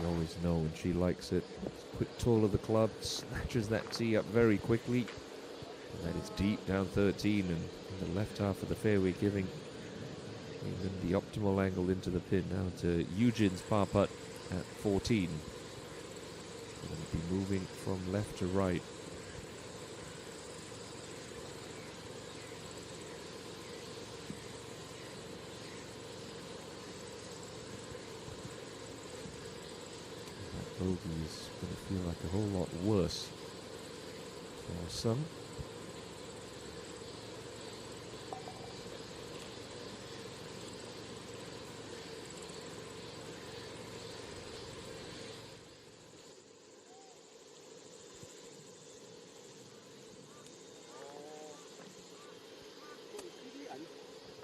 You always know when she likes it. Quick tool of the club, snatches that tee up very quickly. And that is deep down 13 and in the left half of the fairway, giving even the optimal angle into the pin. Now to Eugene's par putt at 14. Going to be moving from left to right. Bogey is going to feel like a whole lot worse for some.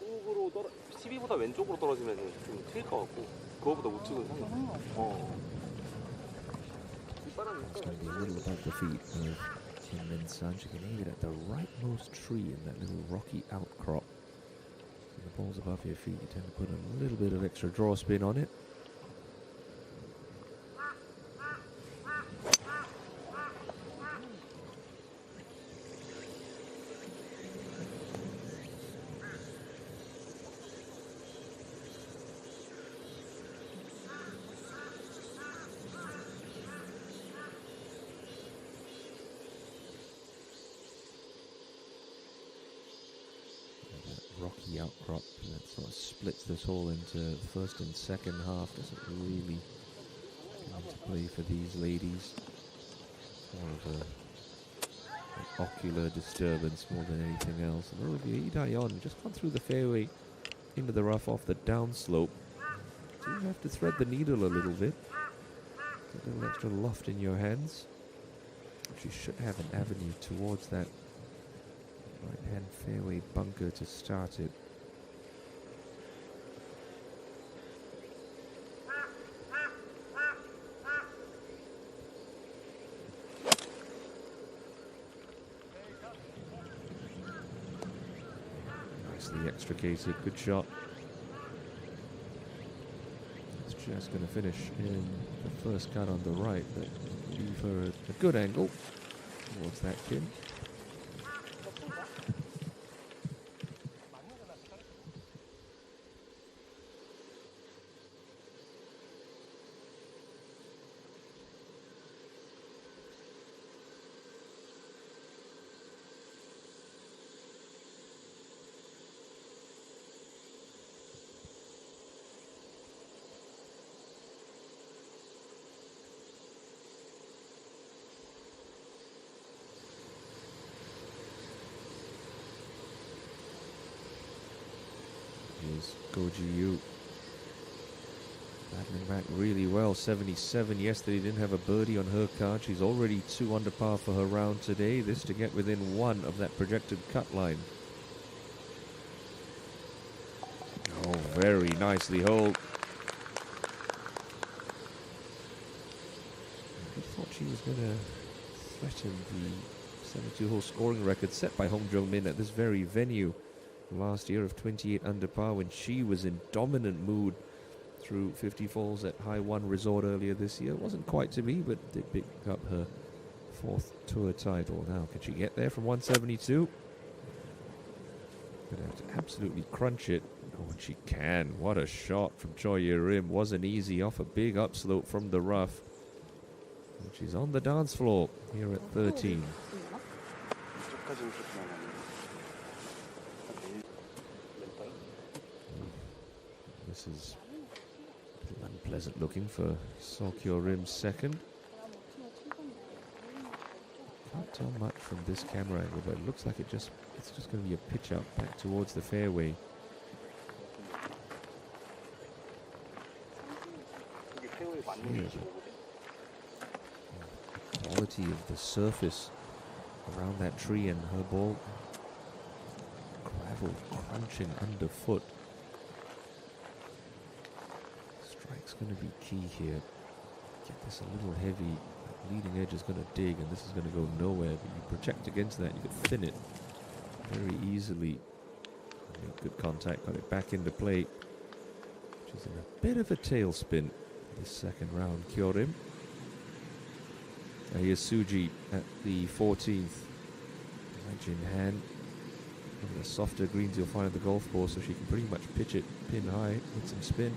우측으로 12보다 왼쪽으로 떨어지면 좀 틀릴 것 같고 그거보다 우측은 상관없어. It's going to be a little above the feet of Kim Min Sun. She can aim it at the rightmost tree in that little rocky outcrop. When the ball's above your feet, you tend to put a little bit of extra draw spin on it. Rocky outcrop that sort of splits this hole into the first and second half. Doesn't really come into play for these ladies. More of an ocular disturbance more than anything else. And there will be Lee Dayon just gone through the fairway into the rough off the downslope. So you have to thread the needle a little bit. Get a little extra loft in your hands. She should have an avenue towards that right-hand fairway bunker to start it. Nicely extricated, good shot. It's just going to finish in the first cut on the right, but leave her a good angle towards that pin. SBSGolfu. Battling back really well. 77 yesterday, didn't have a birdie on her card. She's already 2 under par for her round today. This to get within 1 of that projected cut line. Oh, very nicely holed. I thought she was going to threaten the 72-hole scoring record set by Hong Jo-min at this very venue last year of 28 under par when she was in dominant mood through 50 falls at High One Resort earlier this year. Wasn't quite to be, but did pick up her 4th tour title. Now, can she get there from 172? Gonna have to absolutely crunch it. Oh, and she can. What a shot from Choi Ye-rim. Wasn't easy off a big upslope from the rough. And she's on the dance floor here at 13. This is unpleasant looking for Sok Yo-rim's second. Can't tell much from this camera angle, but it looks like it's just going to be a pitch up back towards the fairway. Here, the quality of the surface around that tree and her ball, gravel crunching underfoot. Strike's going to be key here. Get this a little heavy. Leading edge is going to dig, and this is going to go nowhere. But you project against that, you could thin it very easily. Made good contact, got it back into play. Which is in a bit of a tailspin this second round. Kyo-rim. Here's Suji at the 14th. Wedge in hand. One of the softer greens you'll find at the golf course, so she can pretty much pitch it pin high with some spin.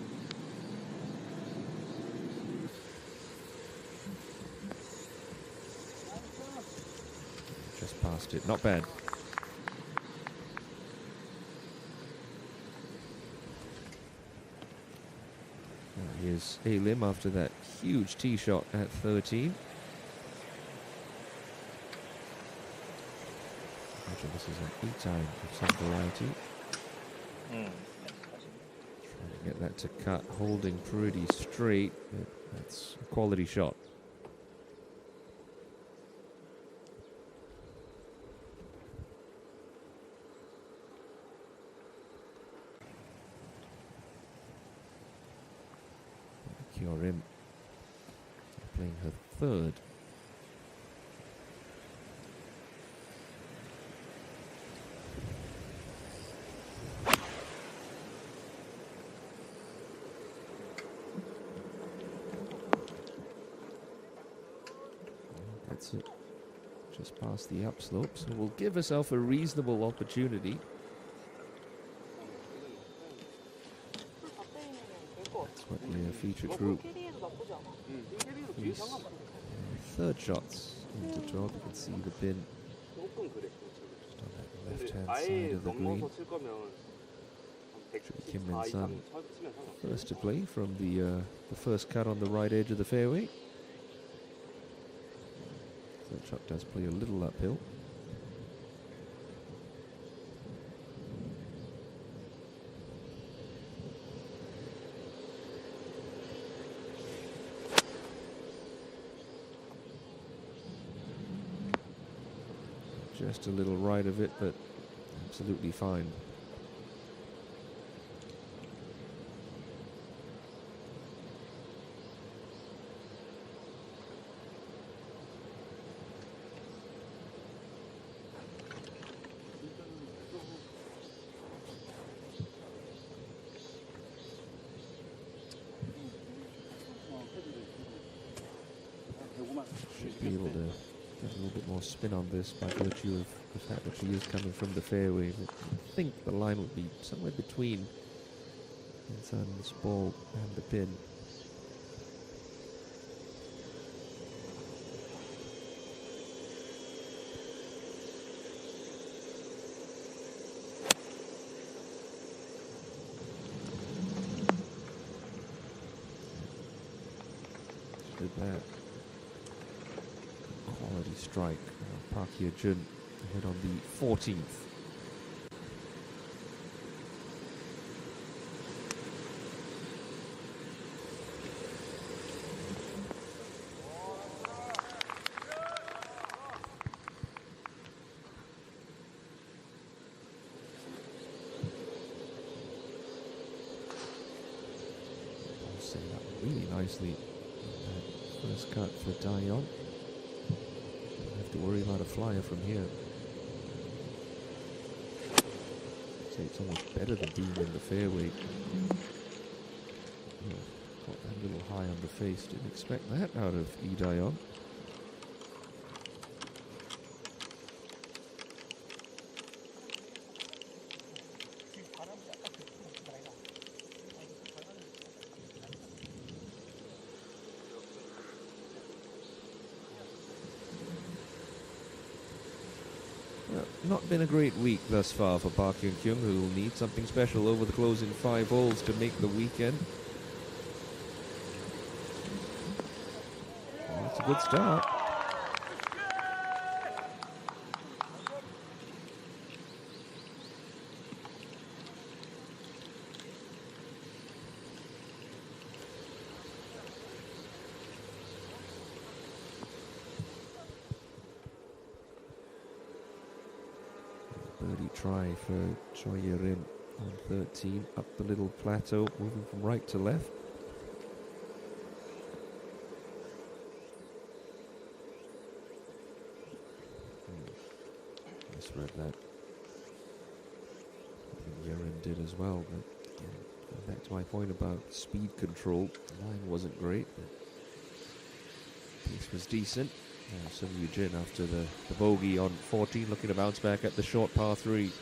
Just past it. Not bad. Here's A-Lim after that huge tee shot at 13. Imagine this is an E-time of some variety. Trying to get that to cut, holding pretty straight. That's a quality shot. Kyo-rim playing her third. That's it. Just past the upslope, so we'll give herself a reasonable opportunity. What the feature group is. Third shots into drop. You can see the pin just on that left-hand side of the green. Kim Min-sun first to play from the first cut on the right edge of the fairway. Third shot does play a little uphill. Just a little right of it, but absolutely fine. Should be able to get a little bit more spin on this by virtue of the fact that she is coming from the fairway. But I think the line would be somewhere between Min-sun's ball and the pin. Did that. Quality strike. Park Hye-jun ahead on the 14th. really nicely in that first cut for Dion. Don't have to worry about a flyer from here. I'd say it's almost better than being in the fairway. Oh, caught that a little high on the face. Didn't expect that out of E. Dion. Not been a great week thus far for Park Hyun-kyung, who will need something special over the closing 5 holes to make the weekend. Well, that's a good start. Birdie try for Choi Ye-rim on 13, up the little plateau, moving from right to left. Misread that. I think Ye-rim did as well, but again, going back to my point about speed control, the line wasn't great, but pace was decent. Now Sung Woo Jin, after the bogey on 14, looking to bounce back at the short par 3.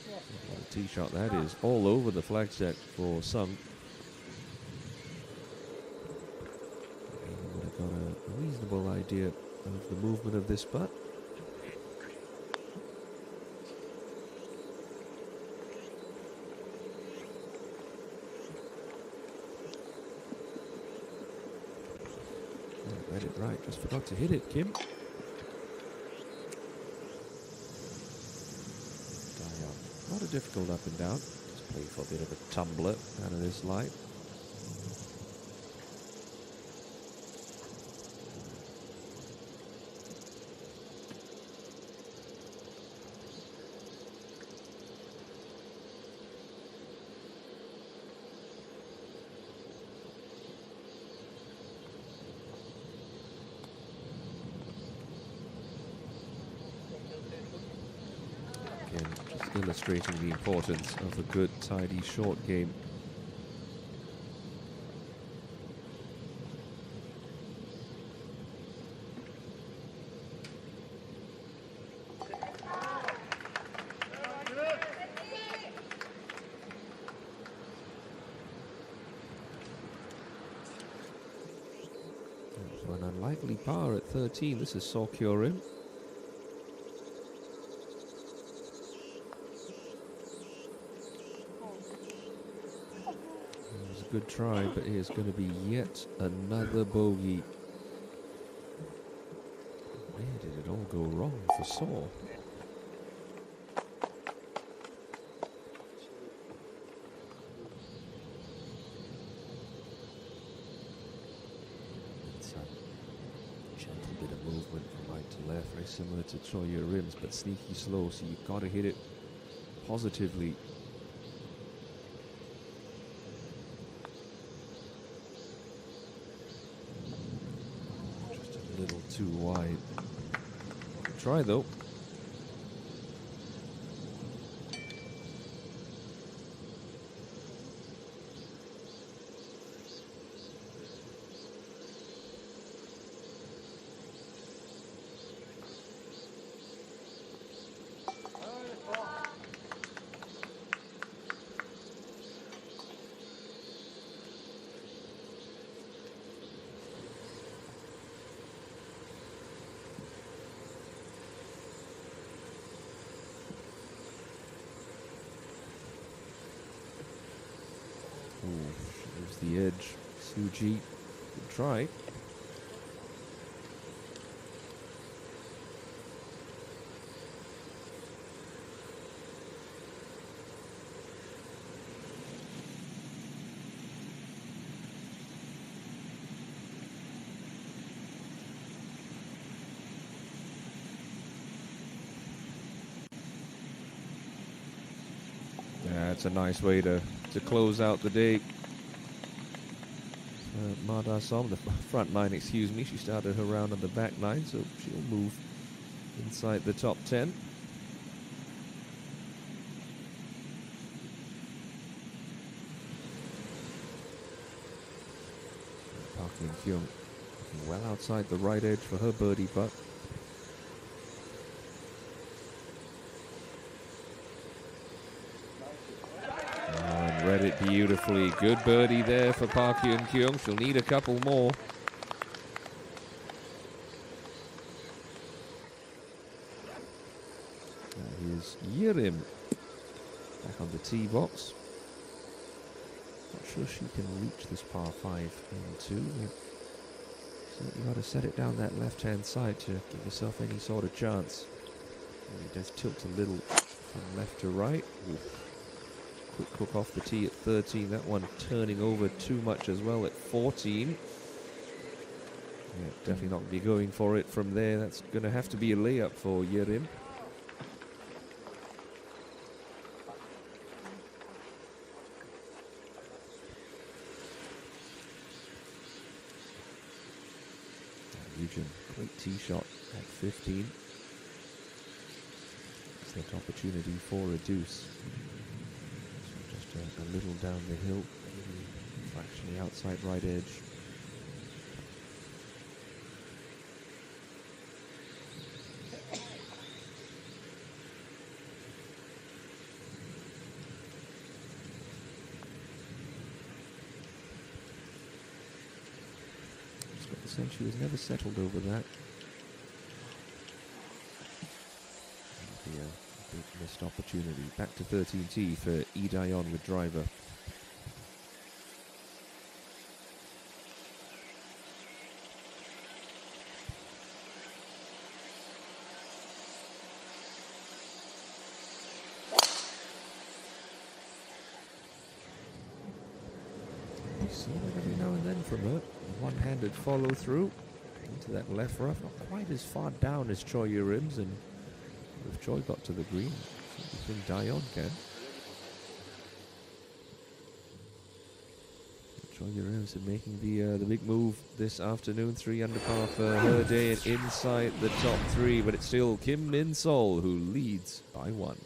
What a tee shot that is, all over the flag set for Sung. He would have got a reasonable idea of the movement of this putt. Read it right, just forgot to hit it, Kim. Dion. Not a difficult up and down. Just play for a bit of a tumbler out of this line. Again, just illustrating the importance of a good, tidy, short game. So an unlikely par at 13. This is Seok Hyo-rim. Good try, but here's going to be yet another bogey. Where did it all go wrong for Saw? It's a gentle bit of movement from right to left, very similar to Choi Ye-rim's, but sneaky slow, so you've got to hit it positively. Too wide. Try though. There's the edge. Suji, good try. That's a nice way to close out the day. Mada Som, the front nine, excuse me. She started her round on the back nine, so she'll move inside the top 10. Park In-kyung well outside the right edge for her birdie putt. And read it beautifully. Good birdie there for Park In-kyung. She'll need a couple more. That is Yerim back on the tee box. Not sure she can reach this par 5 into. Certainly got to set it down that left-hand side to give yourself any sort of chance. And it does tilt a little from left to right. Oof. Quick hook off the tee at 13. That one turning over too much as well at 14. Yeah, definitely not going to be going for it from there. That's going to have to be a layup for Yerim. Eugen, great tee shot at 15. It's that opportunity for a deuce. So just a little down the hill, fractionally outside right edge. She was never settled over that. That'll be a big missed opportunity. Back to 13T for Lee Daeon with driver. You see it every now and then from her. One-handed follow through into that left rough, not quite as far down as Choi Yerim's, and if Choi got to the green, I think Daeon can. Choi Yerim's making the big move this afternoon, 3 under par for her day and inside the top 3, but it's still Kim Min-sol who leads by 1.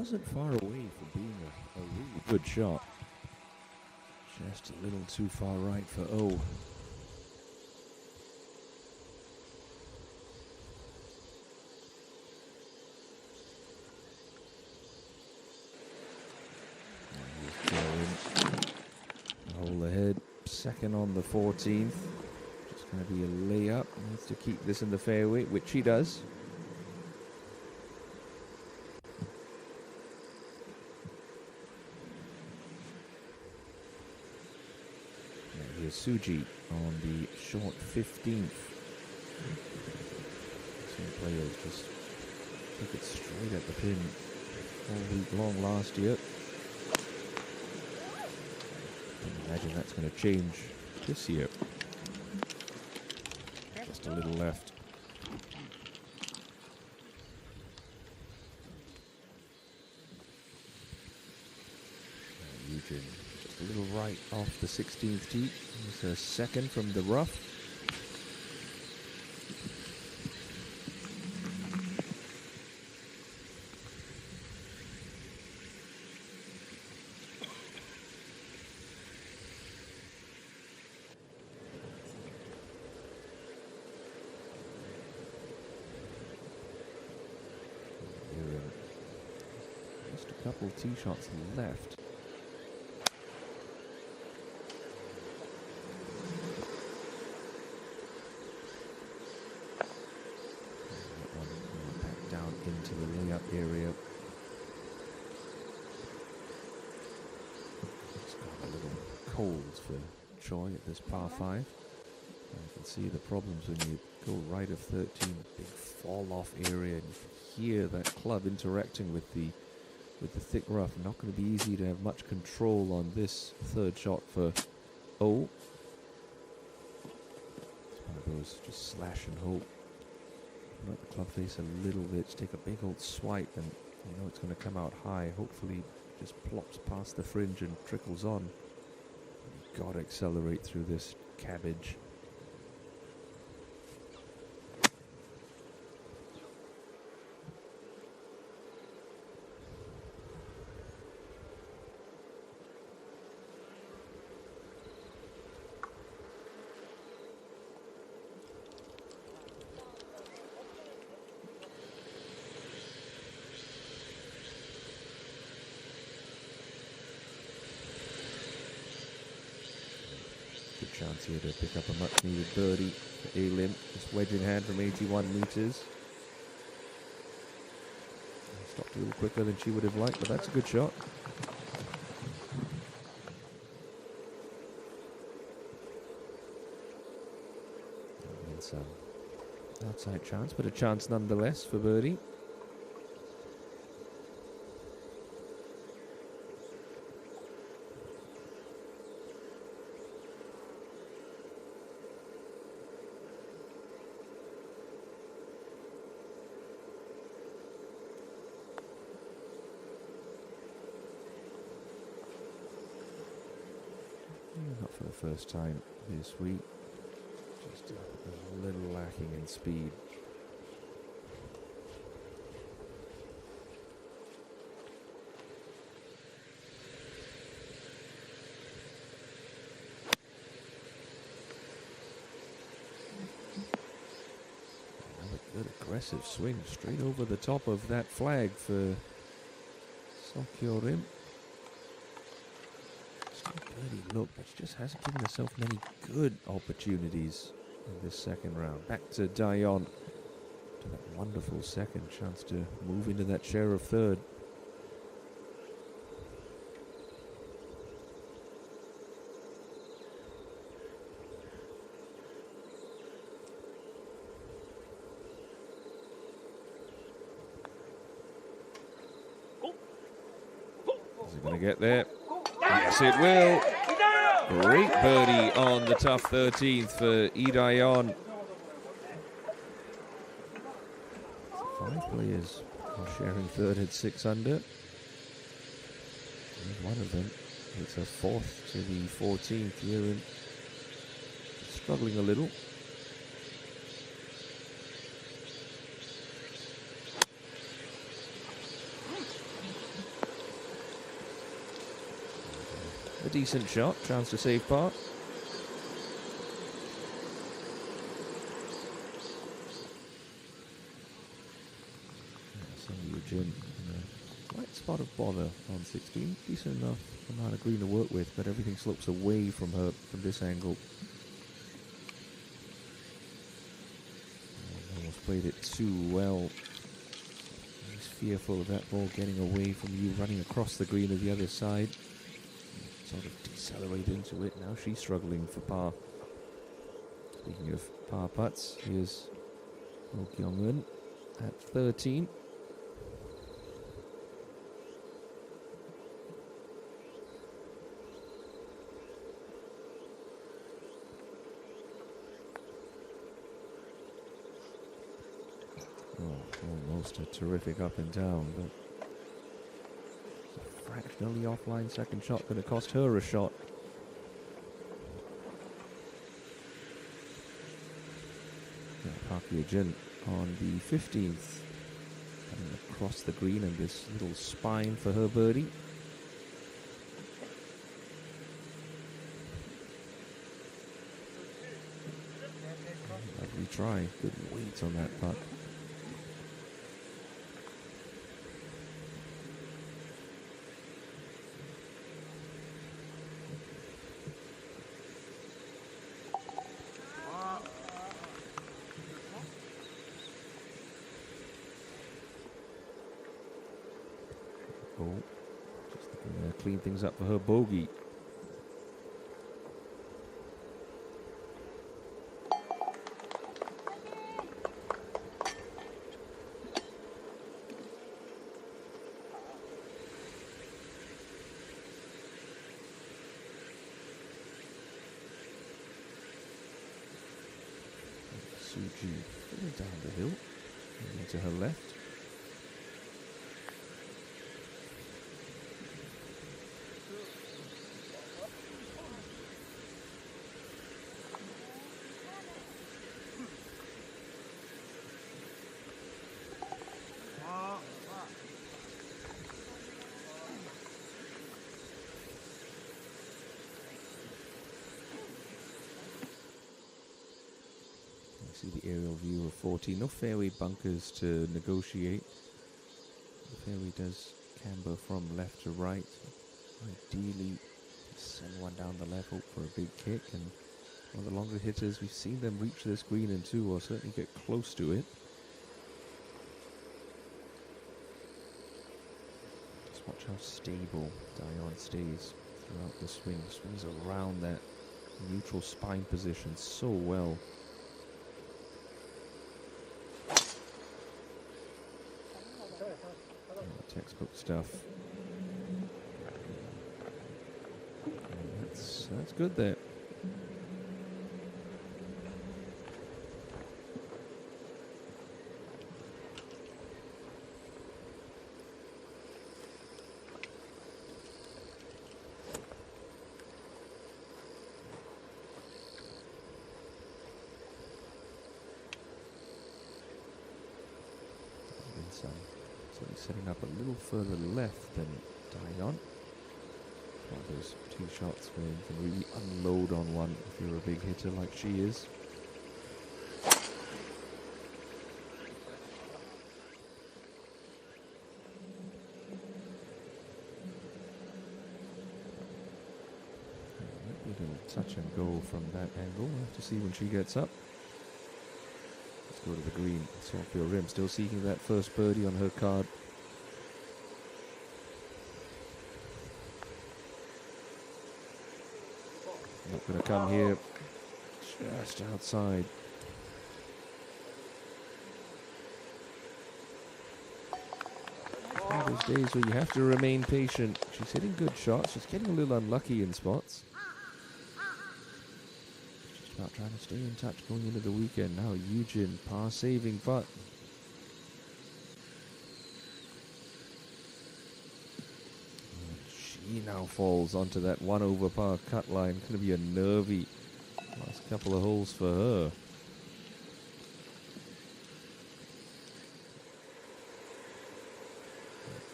wasn't far away from being a really good shot. Just a little too far right for O. Hole ahead, second on the 14th. Just going to be a layup. Needs to keep this in the fairway, which he does. And here's Suji on the short 15th. Some players just took it straight at the pin all week long last year. I imagine that's going to change this year. Just a little left. Eugene just a little right off the 16th tee. He's a second from the rough. Just a couple tee shots left. That one back down into the layup area. It's got a little cold for Choi at this par 5. And you can see the problems when you go right of 13, big fall off area, and you can hear that club interacting with the thick rough. Not going to be easy to have much control on this third shot for O. It's one of those just slash and hope. Let the club face a little bit, just take a big old swipe, and you know it's going to come out high. Hopefully just plops past the fringe and trickles on. You've got to accelerate through this cabbage. Good chance here to pick up a much needed birdie for A-Lim. Just wedge in hand from 81 meters. Stopped a little quicker than she would have liked, but that's a good shot. And some outside chance, but a chance nonetheless for birdie. Not for the first time this week. Just a little lacking in speed. Another good aggressive swing straight over the top of that flag for Sokyo-rim. Look, but she just hasn't given herself many good opportunities in this second round. Back to Dayon, to that wonderful second chance to move into that share of third. Is it going to get there? Yes, it will. Great birdie on the tough 13th for Lee Dayon. 5 players are sharing third at 6 under. And one of them, it's a 4th to the 14th here, and struggling a little. A decent shot, chance to save par. Eugene in a slight spot of bother on 16. Decent enough amount of green to work with, but everything slopes away from her from this angle. Almost played it too well. He's fearful of that ball getting away from you, running across the green to the other side. Sort of decelerate into it. Now she's struggling for par. Speaking of par putts, here's Oh Kyung-eun at 13. Almost a terrific up and down, but a fractionally offline second shot going to cost her a shot. Park Ye-jin on the 15th, coming across the green and this little spine for her birdie. Lovely try, good weight on that putt. Just looking to clean things up for her bogey. Suji down the hill, moving to her left. See the aerial view of 14. No fairway bunkers to negotiate. The fairway does camber from left to right. Ideally, send one down the left, hope for a big kick. And one of the longer hitters, we've seen them reach this green in two, or certainly get close to it. Just watch how stable Dion stays throughout the swing. Swings around that neutral spine position so well. Textbook stuff. That's good there. Certainly setting up a little further left than Dion. One of those two shots where you can really unload on one if you're a big hitter like she is. We can touch and go from that angle. We'll have to see when she gets up. Go to the green. Sophia Rim still seeking that first birdie on her card. Not going to come here. Just outside. One of those days where you have to remain patient. She's hitting good shots. She's getting a little unlucky in spots. About trying to stay in touch going into the weekend. Now Eugene, par saving putt. She now falls onto that 1 over par cut line. Going to be a nervy last couple of holes for her.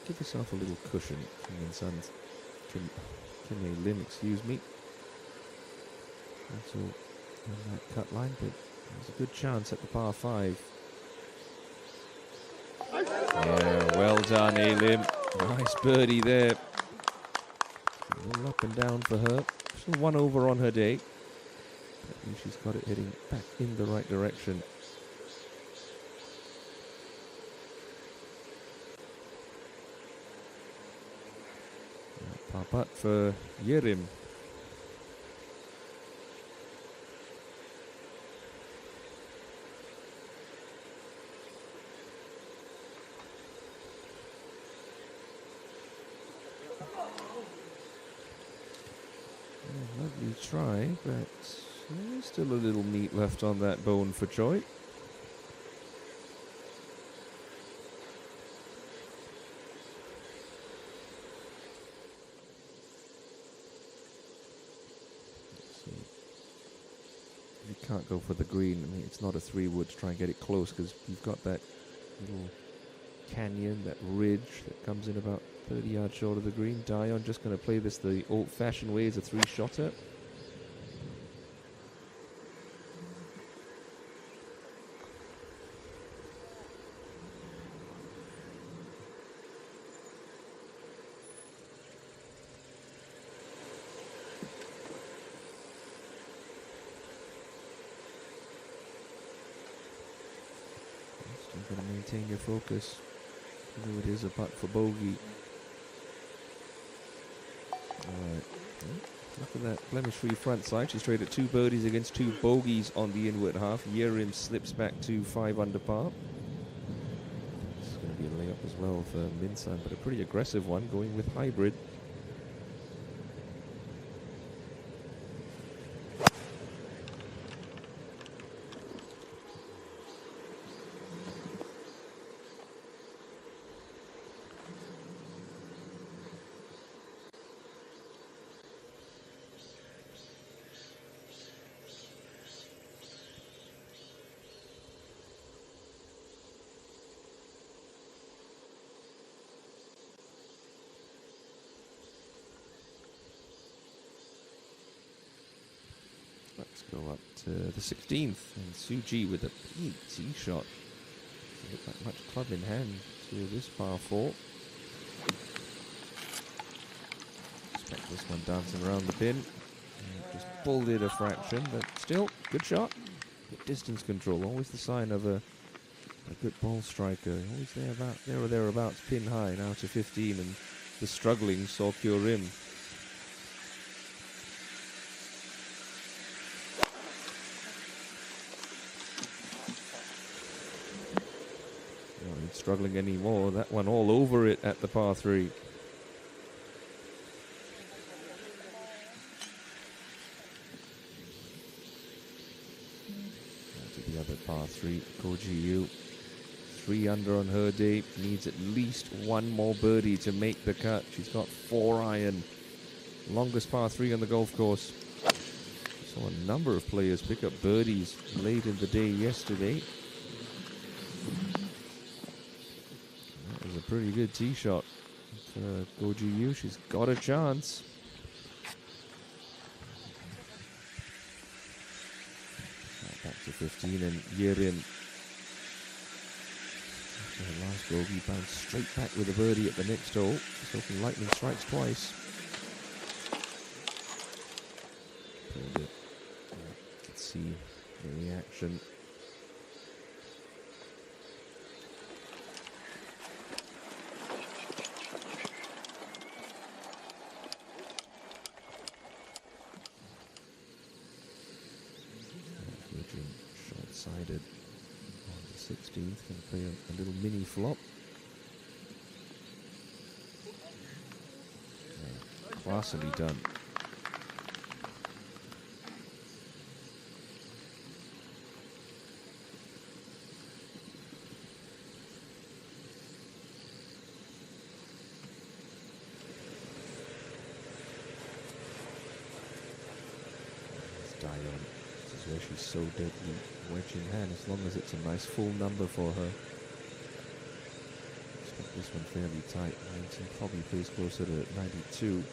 Give yourself a little cushion. Kim Kim Lim, excuse me. Also on that cut line, but there's a good chance at the par 5. Yeah, well done, Lim. Nice birdie there. A little up and down for her. Still 1 over on her day. I think she's got it heading back in the right direction. Par putt for Yerim. Lovely try, but there's still a little meat left on that bone for Choi. You can't go for the green. I mean, it's not a 3-wood to try and get it close because you've got that little canyon, that ridge that comes in about 30 yards short of the green. Dion just going to play this the old-fashioned way as a 3-shotter. Still going to maintain your focus, although it is a putt for bogey. Alright, look at that blemish-free front side. She's traded 2 birdies against 2 bogeys on the inward half. Yerim slips back to 5 under par. This is going to be a layup as well for Minsan, but a pretty aggressive one, going with hybrid. Let's go up to the 16th, and Suji with a big tee shot. Doesn't look like much club in hand to this par 4. Expect this one dancing around the pin. Just pulled it a fraction, but still, good shot. Good distance control, always the sign of a good ball striker. Always there or thereabouts, pin high, now to 15, and the struggling Saw Kyo Rim. Struggling anymore. That one all over it at the par 3. To the other par 3, Ko Ji-yu, 3 under on her day, needs at least 1 more birdie to make the cut. She's got 4 iron, longest par 3 on the golf course. Saw a number of players pick up birdies late in the day yesterday. Pretty good tee shot for Ko Ji-yu. She's got a chance. Back to 15, and Yerim, after her last bogey, bounced straight back with a birdie at the next hole. Just hoping lightning strikes twice. Pulled it. Let's see the reaction. Short-sided on the 16th, going to play a little mini flop. Classily done. Dion. This is where she's so deadly. Wedge in hand, as long as it's a nice full number for her. Let's get this one fairly tight. 19 probably plays closer to 92.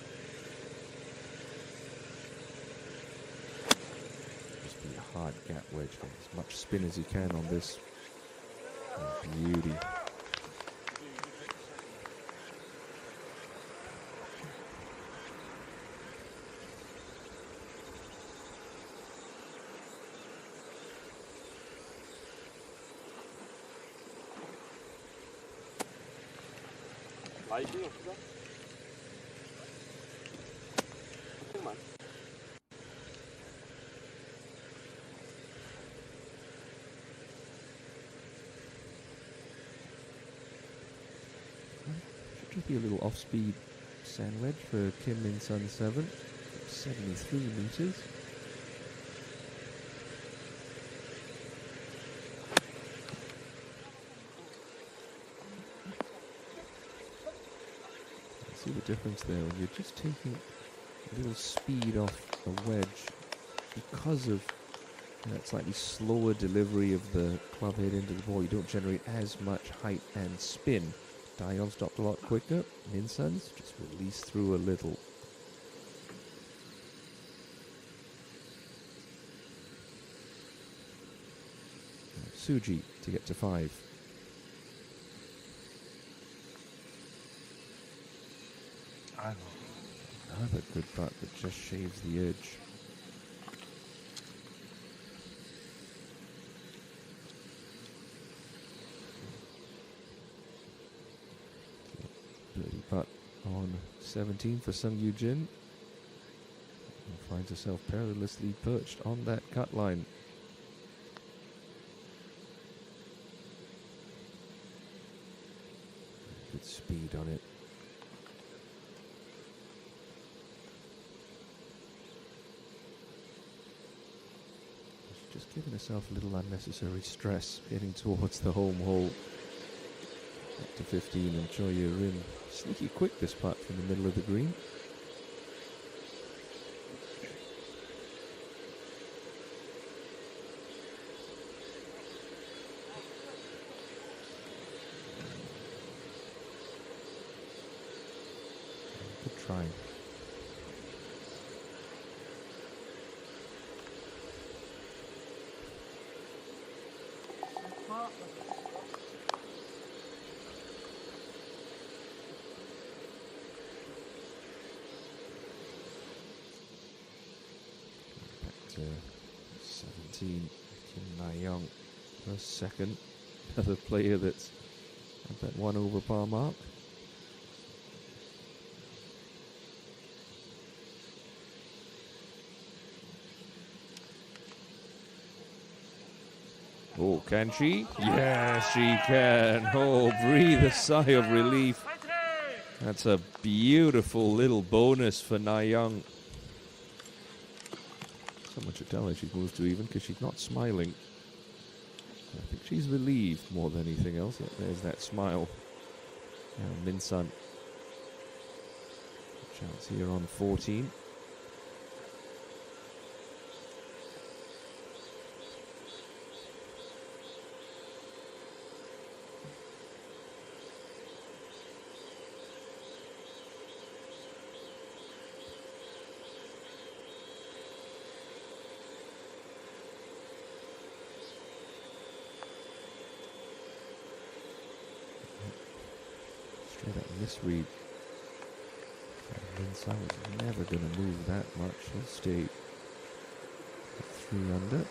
hard gap wedge. Get as much spin as you can on this. Oh, beauty. 라이딩 없어? 조금만. Should just be a little off-speed sand wedge for Kim Min-sun 7, 73 meters. See the difference there when you're just taking a little speed off a wedge because of that slightly slower delivery of the club head into the ball. You don't generate as much height and spin. Dion's dropped a lot quicker. Min-sun's just released through a little. Suji to get to 5. Another good putt that just shaves the edge. Birdie putt on 17 for Sung Yoo Jin. And finds herself perilously perched on that cut line. Good speed on it. Just giving herself a little unnecessary stress getting towards the home hole. Up to 15 and Choi Rin. Sneaky quick this putt from the middle of the green. Good try. Back to 17, Kim Na-young, first, second, another player that's at that 1 over par mark. Oh, can she? Yes, she can. Oh, breathe a sigh of relief. That's a beautiful little bonus for Na-young. Someone should tell her she's moved to even because she's not smiling. I think she's relieved more than anything else. There's that smile. Now Min-sun. Chance here on 14. Straight up misread. Min-sun was never going to move that much. He'll stay at 3 under.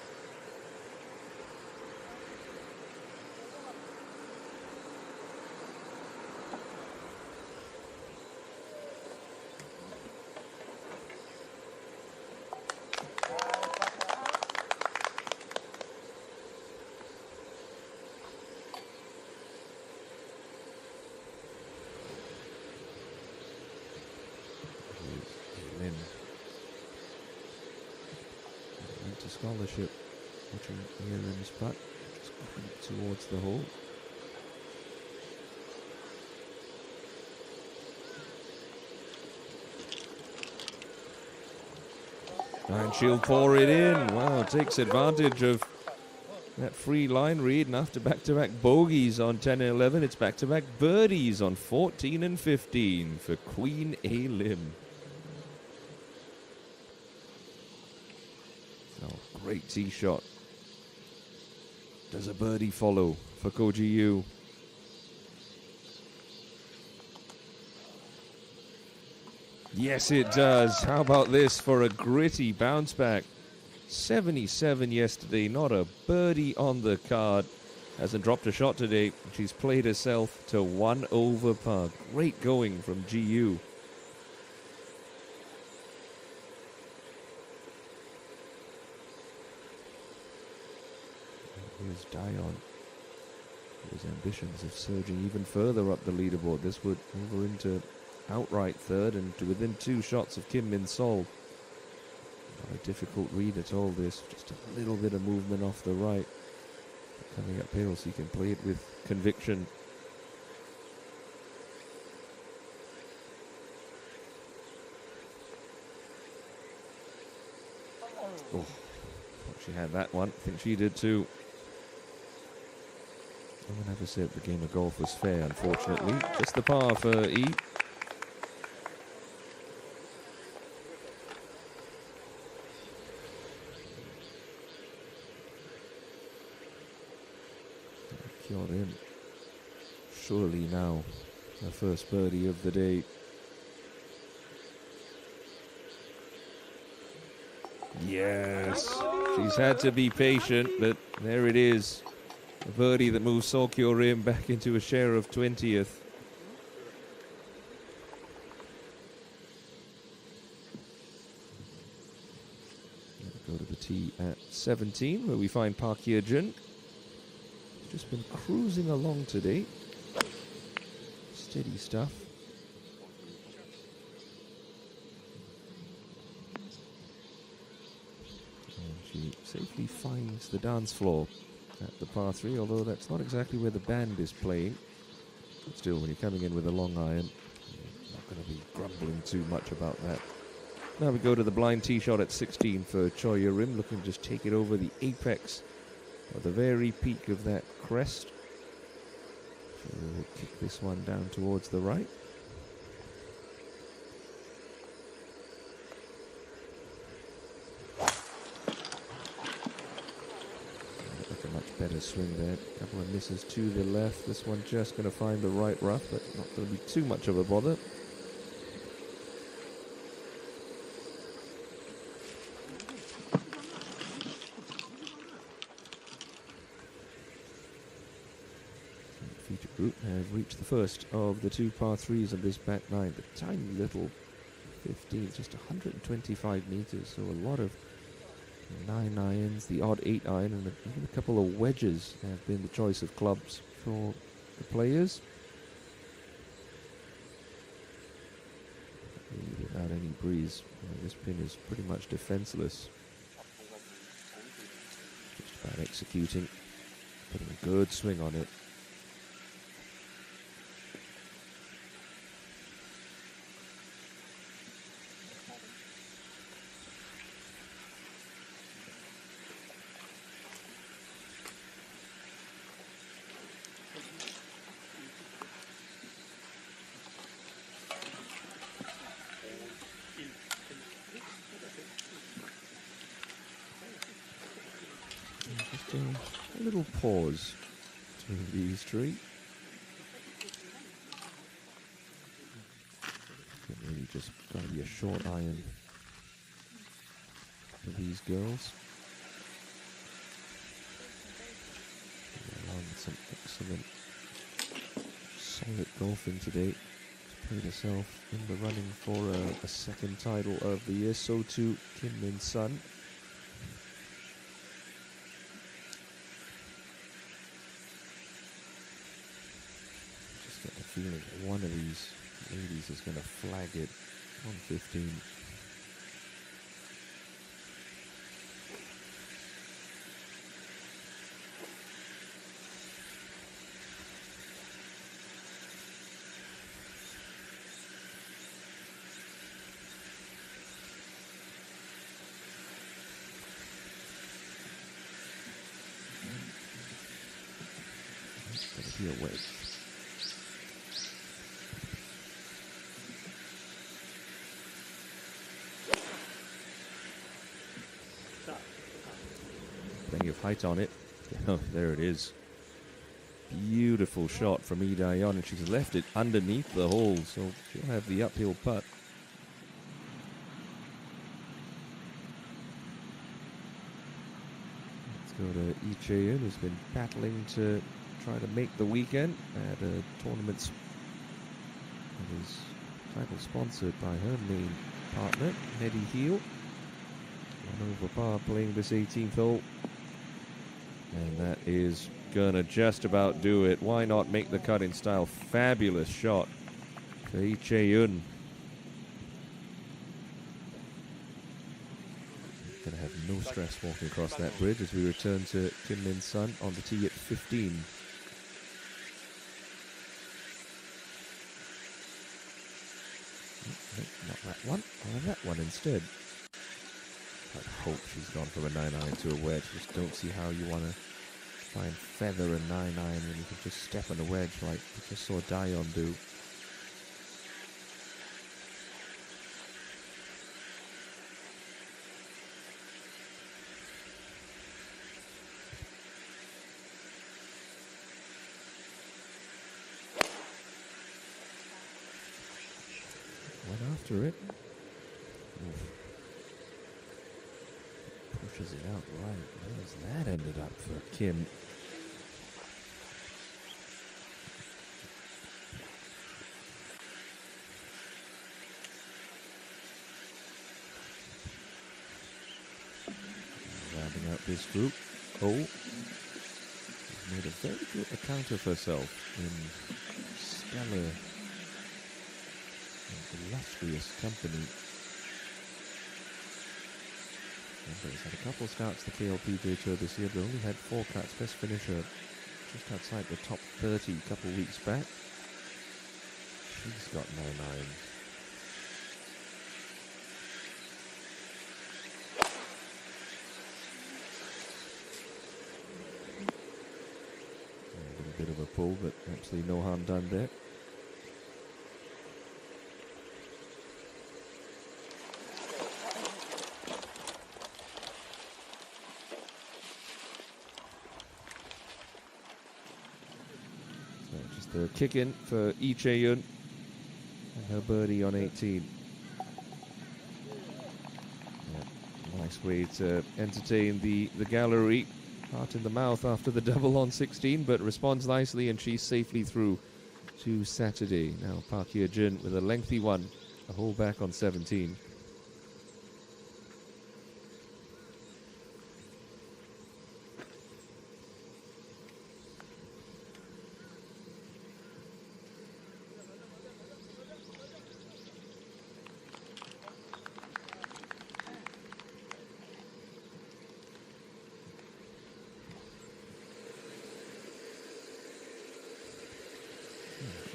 Into scholarship, watching Aaron's putt, just creep towards the hole. And she'll pour it in. Wow, takes advantage of that free line read, and after back-to-back bogeys on 10 and 11, it's back-to-back birdies on 14 and 15 for Queen A. Lim. So Great tee shot. Does a birdie follow for Koji Yu? Yes, it does. How about this for a gritty bounce back? 77 yesterday, not a birdie on the card. Hasn't dropped a shot today. She's played herself to 1 over par. Great going from GU. Here's Dion. His ambitions of surging even further up the leaderboard. This would over into outright third and to within 2 shots of Kim Min Sol. Not a difficult read at all, this. Just a little bit of movement off the right. Coming uphill so you can play it with conviction. Oh, she had that one. I think she did too. No one ever said the game of golf was fair, unfortunately. Just the par for E. Kyorin. Surely now, the first birdie of the day. Yes, she's had to be patient, but there it is. A birdie that moves Seok Kyo-rim back into a share of 20th. Go to the tee at 17, where we find Park Hye-jun. Just been cruising along today. Steady stuff. And she safely finds the dance floor at the par 3, although that's not exactly where the band is playing. But still, when you're coming in with a long iron, you're not going to be grumbling too much about that. Now we go to the blind tee shot at 16 for Choi Yu-rim, looking to just take it over the apex, or the very peak of that crest. So we'll kick this one down towards the right. Like a much better swing there. A couple of misses to the left. This one just going to find the right rough, but not going to be too much of a bother. Group have reached the first of the 2 par 3s of this back 9. The tiny little 15, just 125 meters, so a lot of 9 irons, the odd 8 iron, and even a couple of wedges have been the choice of clubs for the players. Without any breeze, this pin is pretty much defenseless. Just about executing, putting a good swing on it. A little pause between these three. Really just got to be a short iron for these girls. Some excellent solid golfing today. Put herself in the running for a second title of the year. So too Kim Min Sun. Feeling one of these ladies is going to flag it on 15. It's going to be a wedge. plenty of height on it. Oh, there it is. Beautiful shot from Idayon, and she's left it underneath the hole, so she'll have the uphill putt. Let's go to Lee Chae-eun, who's been battling to try to make the weekend at a tournament that is title sponsored by her main partner, MEDIHEAL. 1 over par playing this 18th hole. And that is gonna just about do it. Why not make the cut in style? Fabulous shot for Lee Chae-eun. Gonna have no stress walking across that bridge as we return to Kim Min-sun on the tee at 15. Not that one. I'll have that one instead. I hope she's gone from a 9-iron to a wedge. Just don't see how you want to try and feather a 9-iron when you can just step on a wedge like we just saw Dion do. Went after it. Oof. Pushes it out right. Where's that ended up for Kim? Rounding out this group. Oh. Made a very good account of herself in stellar and illustrious company. Remember, he's had a couple of starts the KLPGA Tour this year, but only had 4 cuts. Best finisher just outside the top 30 a couple of weeks back. She's got 9 irons. A little bit of a pull, but absolutely no harm done there. The kick in for Lee Chae-eun and her birdie on 18. Yeah, nice way to entertain the gallery. Heart in the mouth after the double on 16, but responds nicely, and she's safely through to Saturday. Now Park Hye-jin with a lengthy one, a hole back on 17.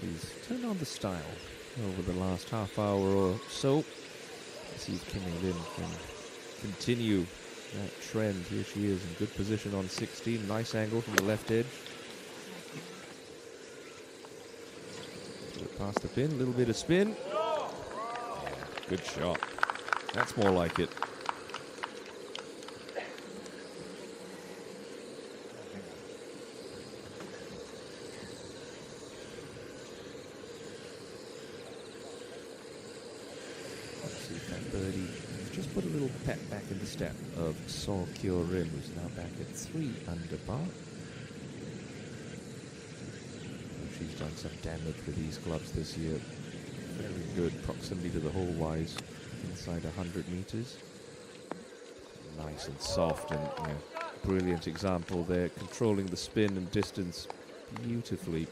She's turned on the style over the last half hour or so. Let's see if Kim Min can continue that trend. Here she is in good position on 16. Nice angle from the left edge. Past the pin, a little bit of spin. Yeah, good shot. That's more like it. Birdie just put a little pep back in the step of Seo Kyo-rim, who's now back at 3 under par. She's done some damage with these clubs this year. Very good proximity to the hole wise, inside 100 meters. Nice and soft, and brilliant example there, controlling the spin and distance beautifully.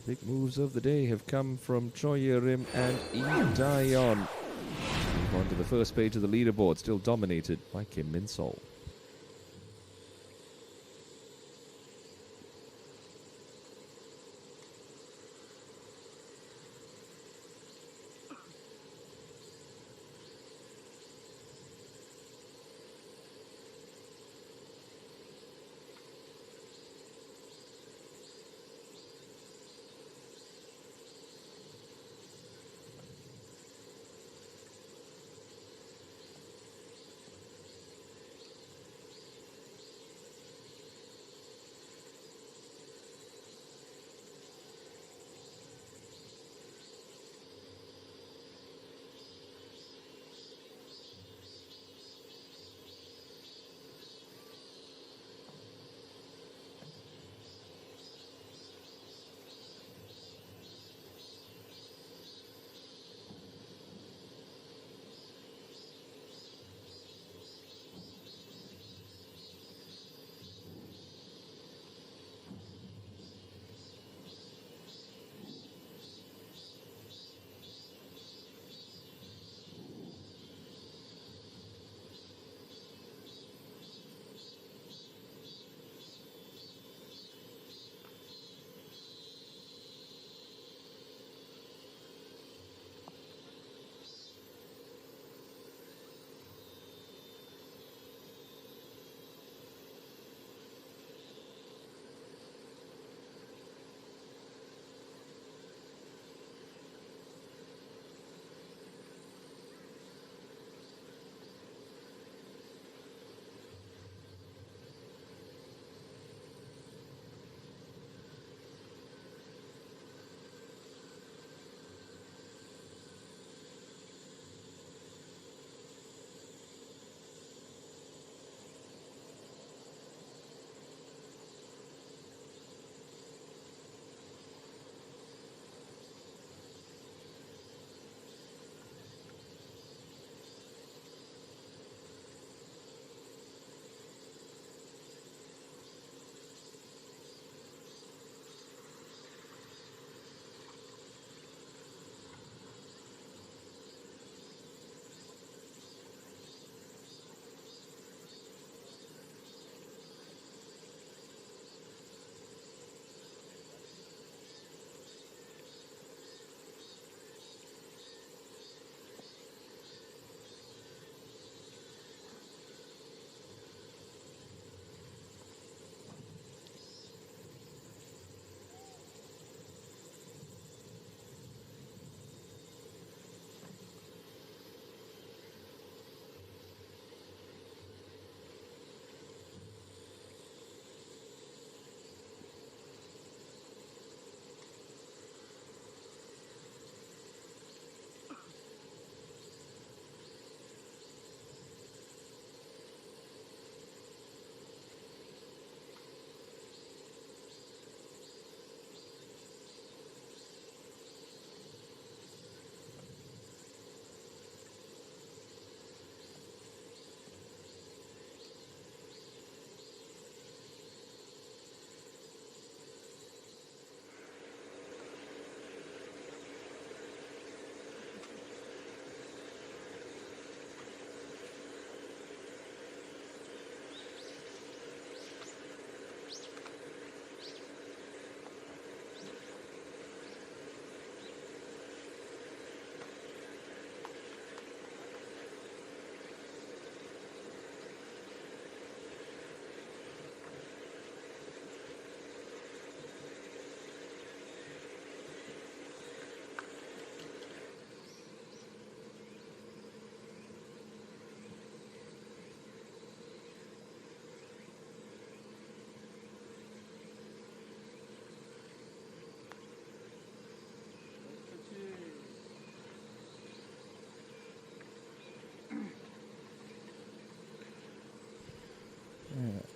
Big moves of the day have come from Choi Ye-rim and Lee Dae-yeon. Move on to the first page of the leaderboard, still dominated by Kim Min-sol.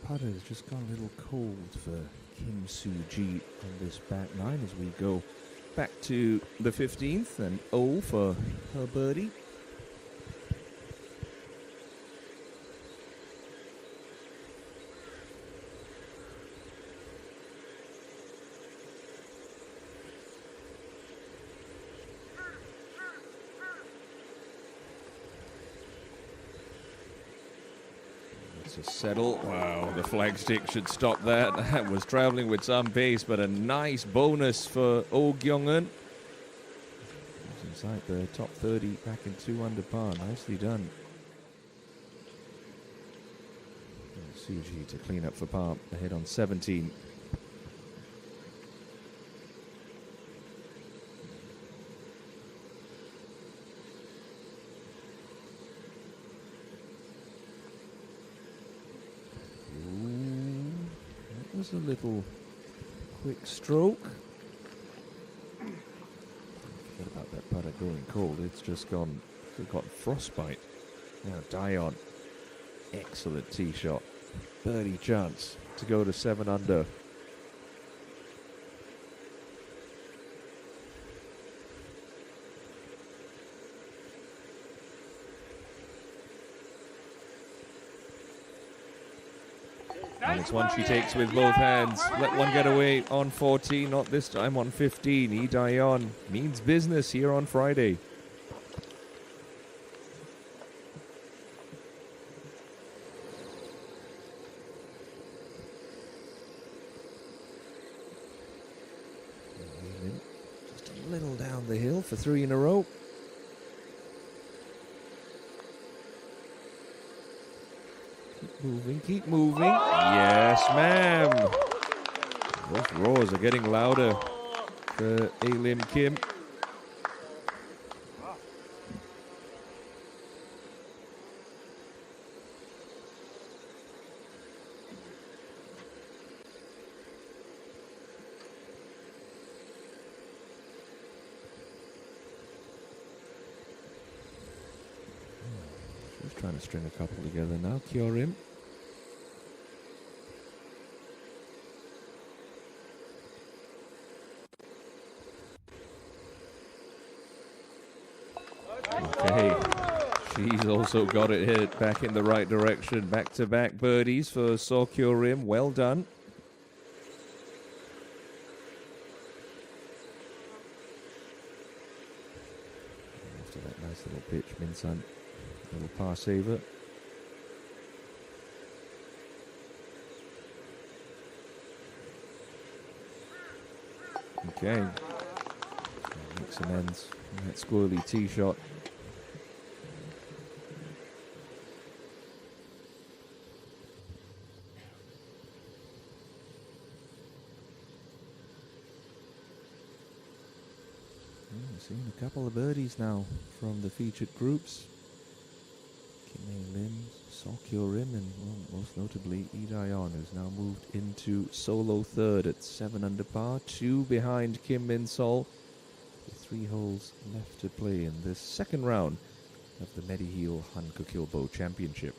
putter has just gone a little cold for Kim Soo-ji on this back nine as we go back to the 15th and 0 for her birdie. To settle. Wow, the flagstick should stop that. That was traveling with some pace, but a nice bonus for Oh Kyung-eun. Inside the top 30, back in 2 under par. Nicely done. Suji to clean up for par, ahead on 17. A little quick stroke. Forget about that putter going cold. It's just gone. It's got frostbite. Now Dion, excellent tee shot, birdie chance to go to 7 under. And it's one she takes with both hands. Let one get away on 14, not this time on 15. Lee Daeon means business here on Friday. Just a little down the hill for 3 in a row. Keep moving. Yes, ma'am. Those roars are getting louder for A-Lim Kim. She's trying to string a couple together now. Kyorim. Okay, she's also got it hit back in the right direction. Back-to-back birdies for Sokyo Rim. Well done. After that nice little pitch, Min-sun, little par saver. Okay, make some ends on that squirrely tee shot. Seeing a couple of birdies now from the featured groups. Kim Hae-lim, Sokyo Rim, and well, most notably Lee Daeon, who's now moved into solo third at 7 under par, 2 behind Kim Min-sol, with 3 holes left to play in this second round of the MEDIHEAL HANKOOKILBO Championship.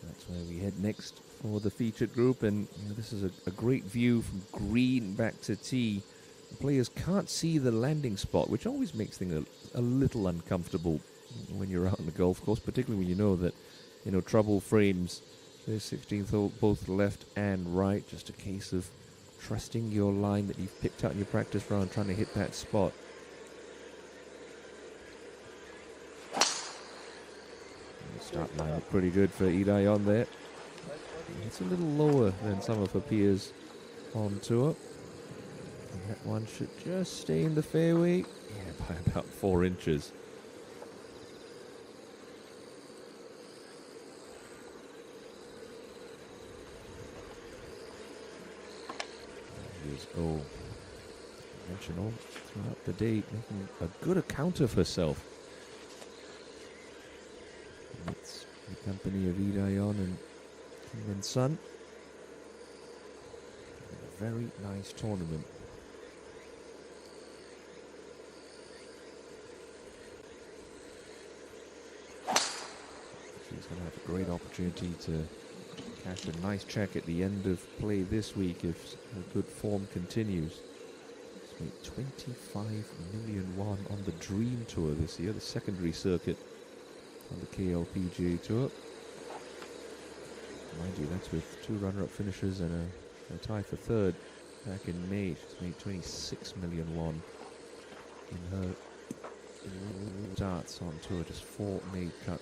That's where we head next for the featured group, and this is a great view from green back to tee. The players can't see the landing spot, which always makes things a little uncomfortable when you're out on the golf course, particularly when you know that, trouble frames the 16th hole both left and right. Just a case of trusting your line that you've picked out in your practice round, trying to hit that spot. Start line looked pretty good for Lee Daeon there. It's a little lower than some of her peers on tour. And that one should just stay in the fairway. Yeah, by about 4 inches. Here's O. I mentioned all throughout the day, making a good account of herself. It's the company of Lee Daeon and Kim Min-sun. very nice tournament. She's going to have a great opportunity to cash a nice check at the end of play this week if her good form continues. She's made 25 million won on the Dream Tour this year, the secondary circuit on the KLPGA Tour. Mind you, that's with 2 runner-up finishes and a tie for third back in May. She's made 26 million won in her starts on tour, just 4 made cut.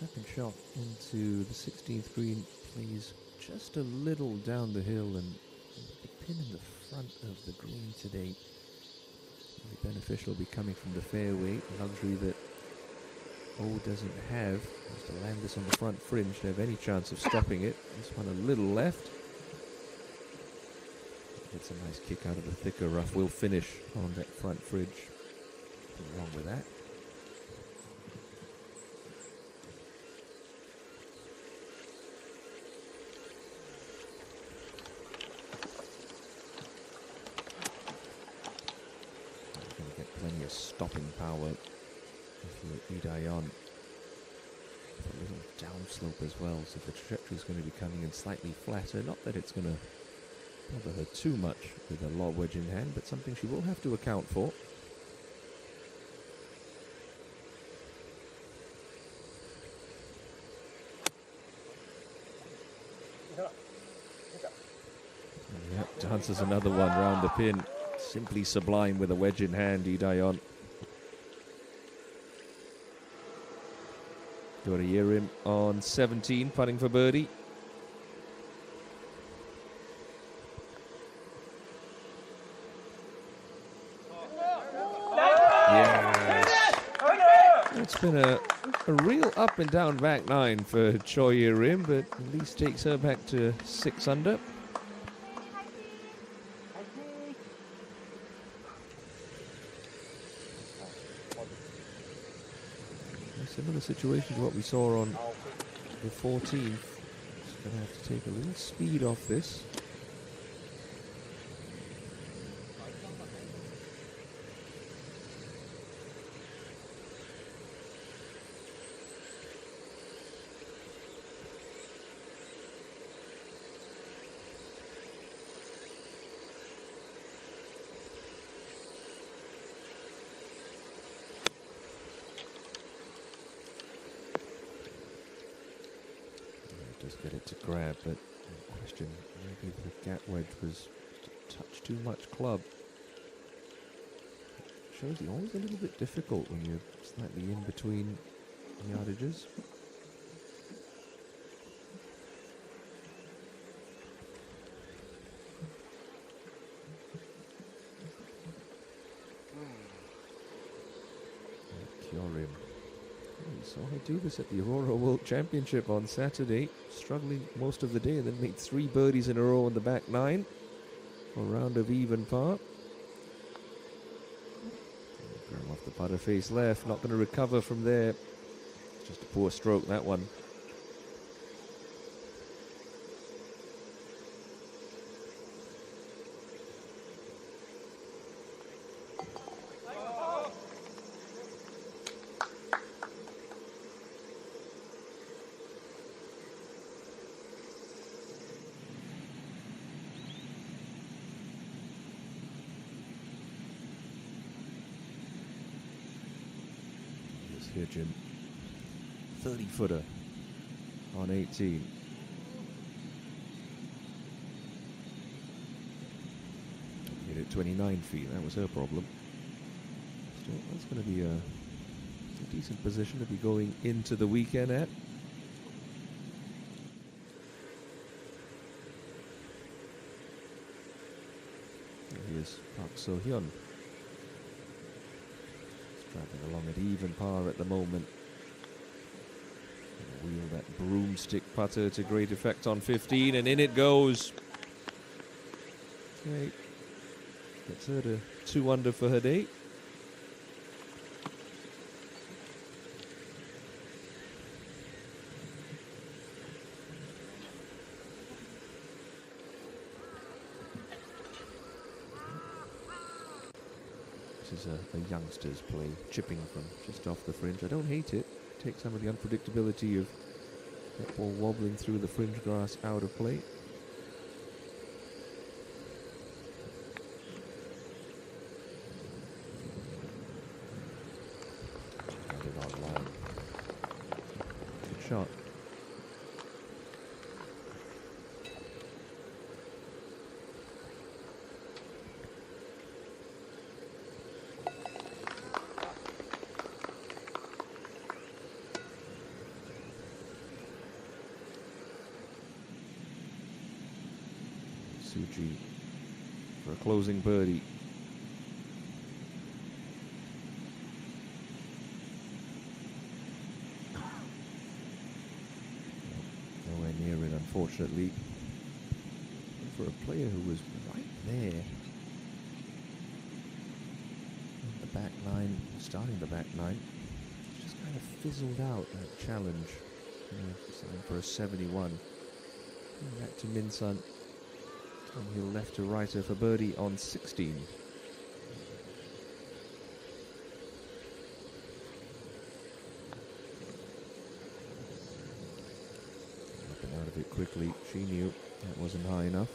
second shot into the 16th green plays just a little down the hill, and the pin in the front of the green today. The beneficial will be coming from the fairway, luxury that O doesn't have. Has to land this on the front fringe to have any chance of stopping it. This one a little left. Gets a nice kick out of the thicker rough. Will finish on that front fringe. Nothing wrong with that. Going to get plenty of stopping power for Idayon. A little downslope as well, so the trajectory is going to be coming in slightly flatter. Not that it's going to bother her too much with a lob wedge in hand, but something she will have to account for. Yep, dances another one round the pin. Simply sublime with a wedge in hand, Idayon. Got a year in on 17, putting for birdie. Yes. It's been a real up and down back nine for Choi Rim, but at least takes her back to 6 under. Similar situation to what we saw on the 14th. Just going to have to take a little speed off this. Does get it to grab, but question, maybe the gap wedge was a touch too much club. Shows you always a little bit difficult when you're slightly in between yardages. Kyorim. We saw her do this at the Aurora World Championship on Saturday, struggling most of the day, and then made 3 birdies in a row on the back 9 for a round of even par. Grab off the putter face left, not going to recover from there. Just a poor stroke, that one. Here, Jim. 30-footer on 18. Hit it 29 feet. That was her problem. Still, that's going to be a decent position to be going into the weekend at. Here's Park So-hyun. Traveling along at even par at the moment. Wheel that broomstick putter to great effect on 15, and in it goes. Okay. Gets her to 2 under for her day. Is a youngster's play, chipping from just off the fringe. I don't hate it. Take some of the unpredictability of that ball wobbling through the fringe grass out of play. Got it on line. Good shot. Suji for a closing birdie. Nowhere near it, unfortunately. For a player who was right there on the back nine, starting the back nine, just kind of fizzled out that challenge. Signed for a 71. Back to Minsun. He'll left to righter for birdie on 16. Up and out of it quickly. She knew that wasn't high enough.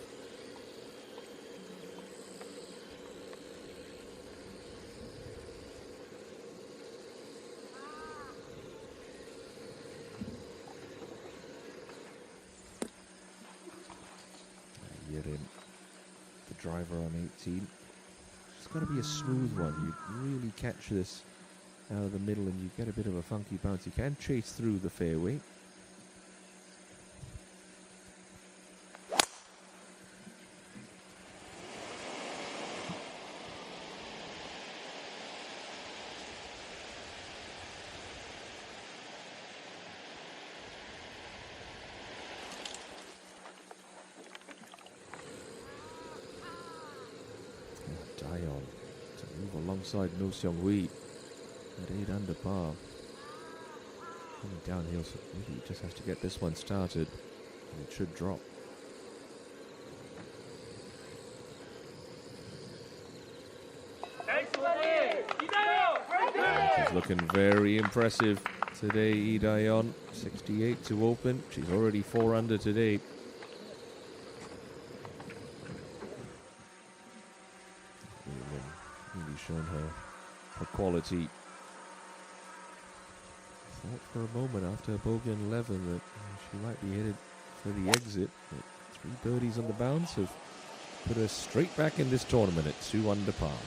Driver on 18. It's got to be a smooth one. You really catch this out of the middle and you get a bit of a funky bounce. You can chase through the fairway. To move alongside No Seong Hui at 8 under par. Coming downhill, so maybe he just has to get this one started and it should drop. She's looking very impressive today, Lee Daeyeon. 68 to open. She's already 4 under today. Shown her quality. Thought for a moment after bogey on 11 that she might be headed for the exit, but 3 birdies on the bounce have put her straight back in this tournament at 2 under par.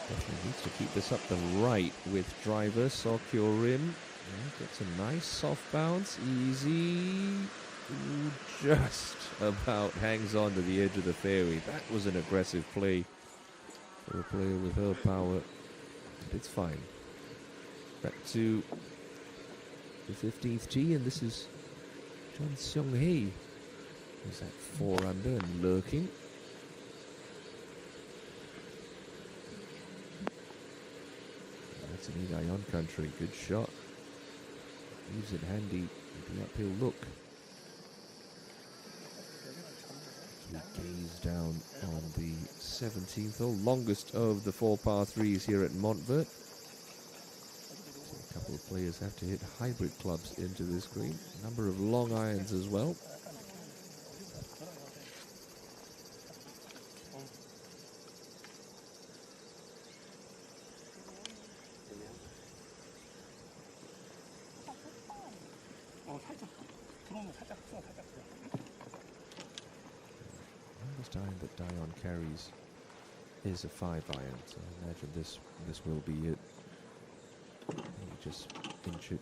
Definitely needs to keep this up the right with driver, Sokyo Rim. Yeah, gets a nice soft bounce, easy. Ooh, just about hangs on to the edge of the fairway. That was an aggressive play for a player with her power. But it's fine. Back to the 15th tee, and this is John Seong Hee. Who's at 4 under and lurking. That's an Lee Daeyeon country. Good shot. Leaves it handy with the uphill look. We gaze down on the 17th hole, longest of the 4 par 3s here at Montvert. So a couple of players have to hit hybrid clubs into this green. A number of long irons as well. The iron that Daeyeon carries is a 5 iron, so I imagine this will be it. You just inch it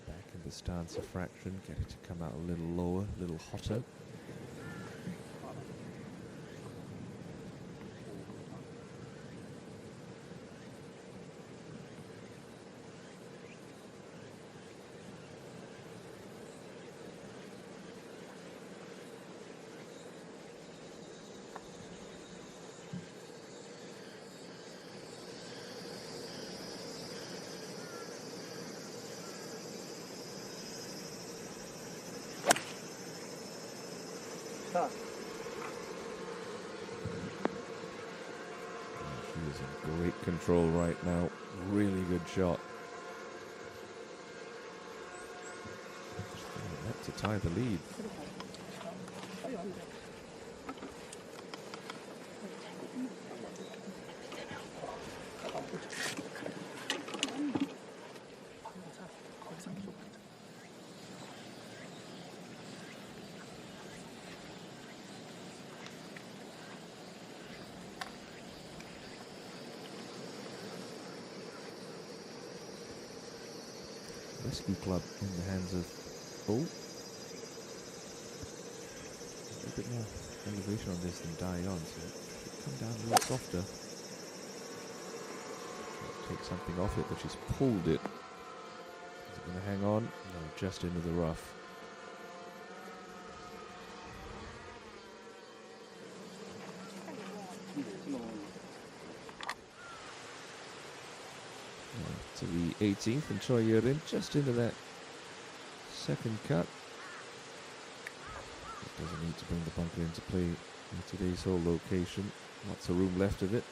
back in the stance a fraction, get it to come out a little lower, a little hotter. She is in great control right now. Really good shot. tie the lead. Rescue club in the hands of Bull. A little bit more elevation on this than Dion, so it should come down a little softer. Take something off it, but she's pulled it. Is it going to hang on? No, just into the rough. To the 18th, and Choi Yurin just into that second cut. It doesn't need to bring the bunker into play in today's hole location. Lots of room left of it.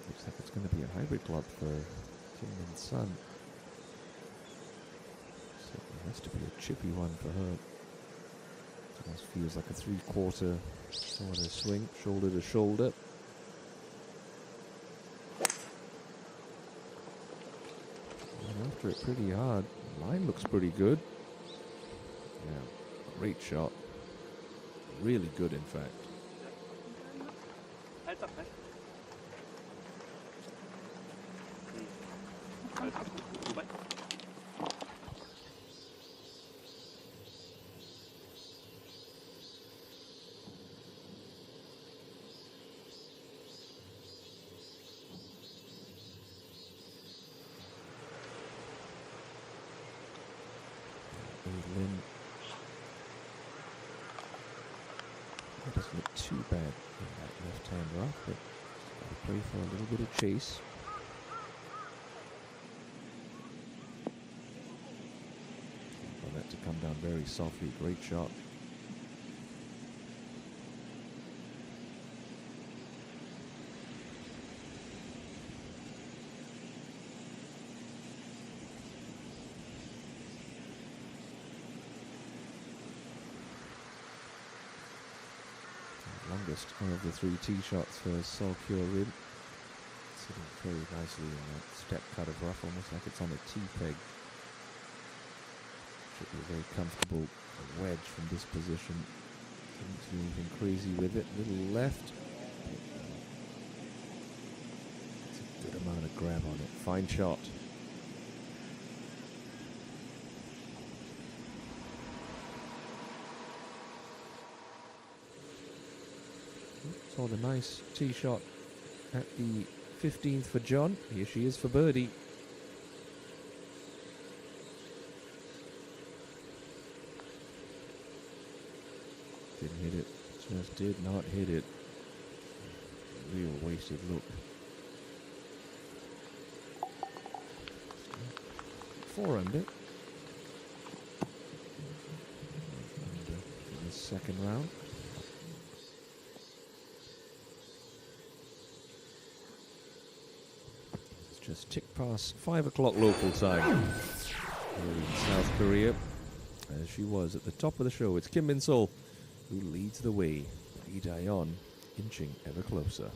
Looks like it's going to be a hybrid club for Kim Min Sun. Certainly has to be a chippy one for her. It almost feels like a 3/4 sort of swing, shoulder to shoulder. And after it pretty hard. Line looks pretty good. Yeah, great shot. Really good, in fact. Lynn. It doesn't look too bad in that left-hand rough, but got to play for a little bit of chase. Want that to come down very softly. Great shot. Longest of the 3 tee shots for Sol Kyo-rin. Sitting very nicely in that step cut of rough, almost like it's on a tee peg. Should be very comfortable wedge from this position. Didn't do anything crazy with it. Little left. It's a good amount of grab on it. Fine shot. Saw the nice tee shot at the 15th for John. Here she is for birdie. Didn't hit it. Just did not hit it. Real wasted look. 4 under. In the second round. Just tick past 5 o'clock local time here in South Korea. As she was at the top of the show, it's Kim Min-sol who leads the way. Lee Daeon inching ever closer.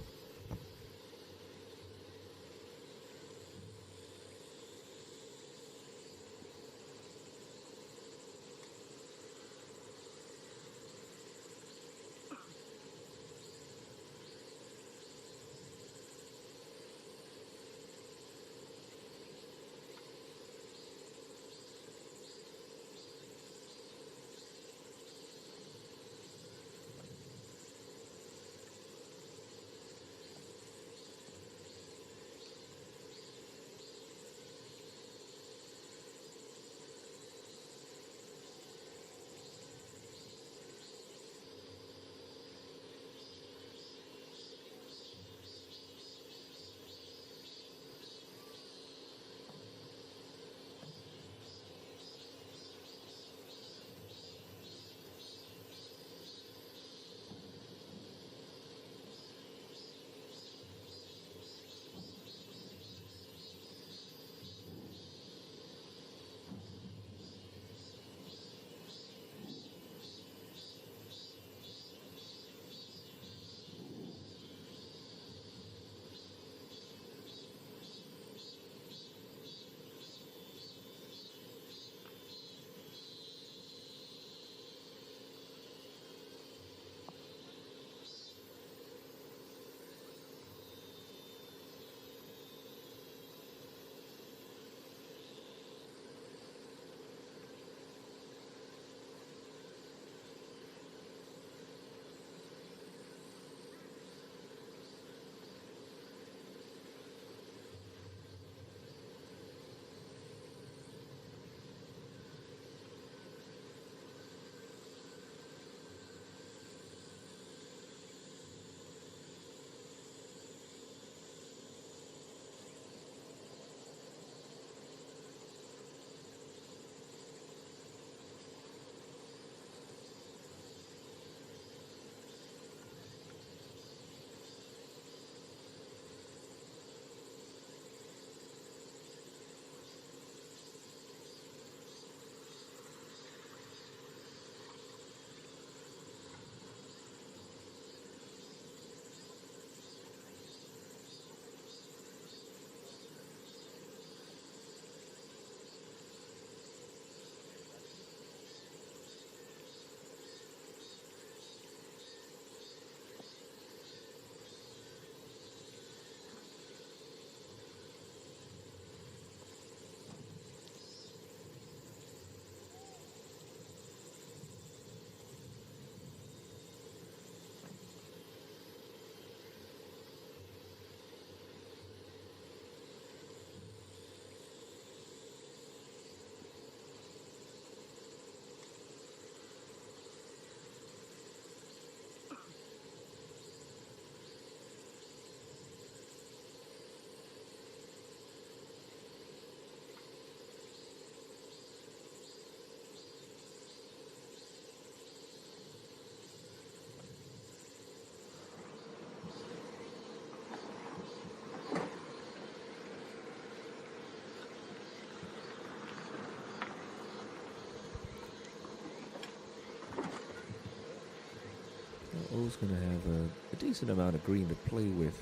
O's going to have a decent amount of green to play with.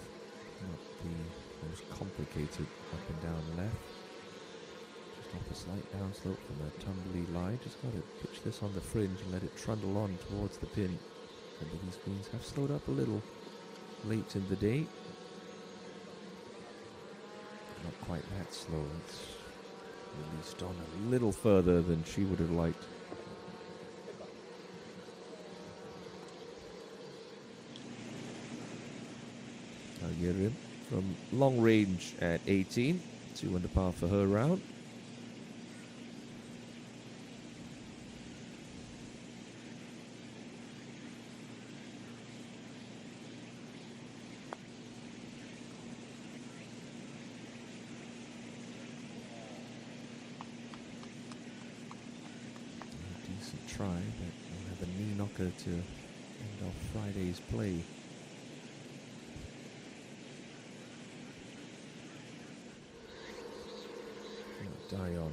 Not the most complicated up and down left. Just off a slight downslope from a tumbly lie. Just got to pitch this on the fringe and let it trundle on towards the pin. And these greens have slowed up a little late in the day. Not quite that slow. It's released on a little further than she would have liked. Yerim from long range at 18, 2 under par for her round. A decent try, but we'll have a knee knocker to end off Friday's play. Dion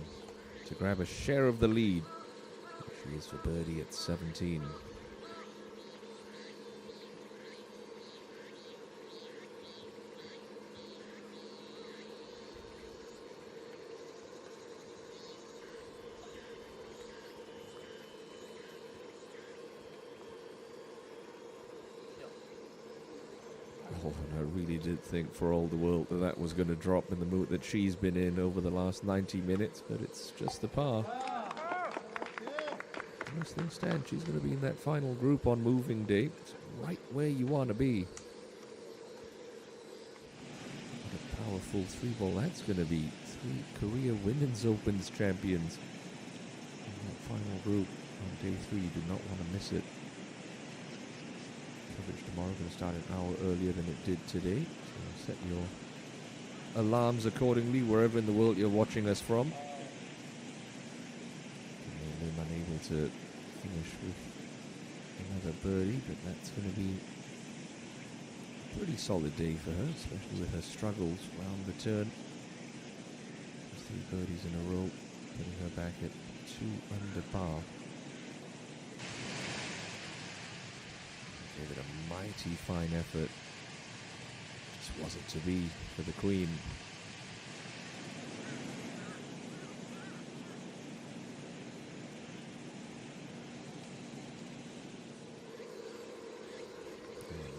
to grab a share of the lead. She is for birdie at 17. Oh, and I really did think for all the world that that was going to drop in the mood that she's been in over the last 90 minutes, but it's just the par. As things stand, she's going to be in that final group on moving day. It's right where you want to be. What a powerful 3-ball that's going to be. 3 Korea Women's Opens champions in that final group on day 3. You do not want to miss it. Coverage tomorrow going to start an hour earlier than it did today. So set your alarms accordingly wherever in the world you're watching us from. Lim unable to finish with another birdie, but that's going to be a pretty solid day for her, especially with her struggles round the turn. 3 birdies in a row, putting her back at 2 under par. Gave it a mighty fine effort. Just wasn't to be for the Queen.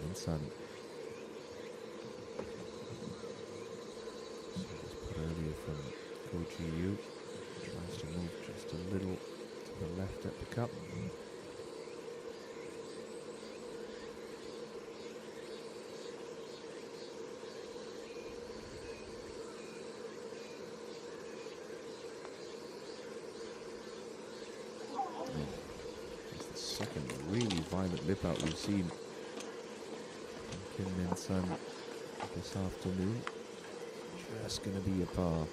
And Sun. Just put earlier from Ko-Chi-Yu. Tries to move just a little to the left at the cup. Second really violent lip out we've seen from Kim Min Sun this afternoon. Just going to be a par.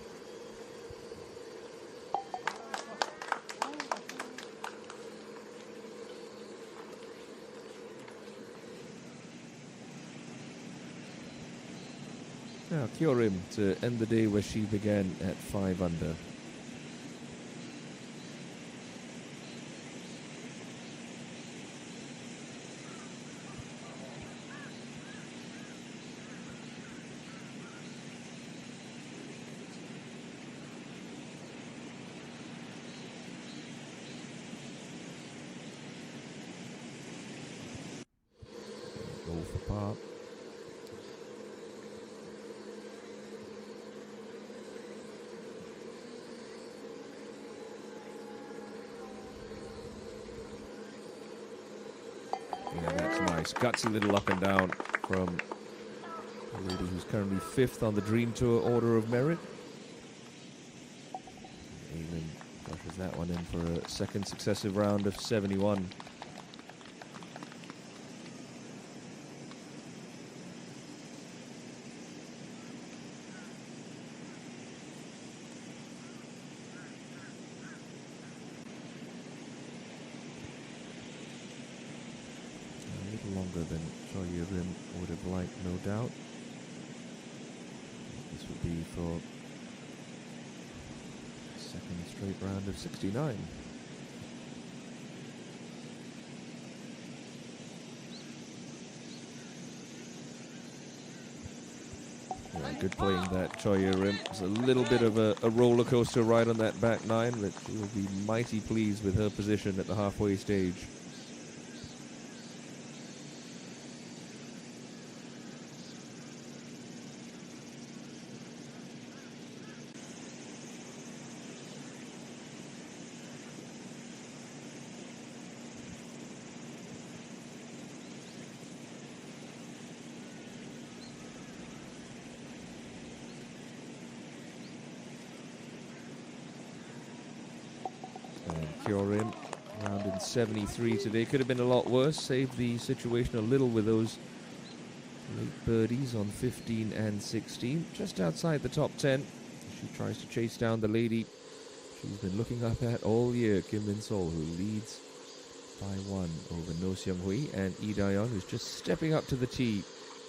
Now Kyorim to end the day where she began at 5 under. For par. Yeah, that's nice. Guts a little up and down from a lady who's currently 5th on the Dream Tour Order of Merit. Aylin brushes that one in for a second successive round of 71. Longer than Choi Rim would have liked, no doubt. This would be for second straight round of 69. Good playing that, Choya Rim. It's a little bit of a roller coaster ride on that back nine, but she will be mighty pleased with her position at the halfway stage. Kyorim around in 73 today. Could have been a lot worse. Saved the situation a little with those late birdies on 15 and 16. Just outside the top 10. She tries to chase down the lady she's been looking up at all year, Kim Min Sol, who leads by 1 over No Seung Hui, and Lee Daeyeon, who's just stepping up to the tee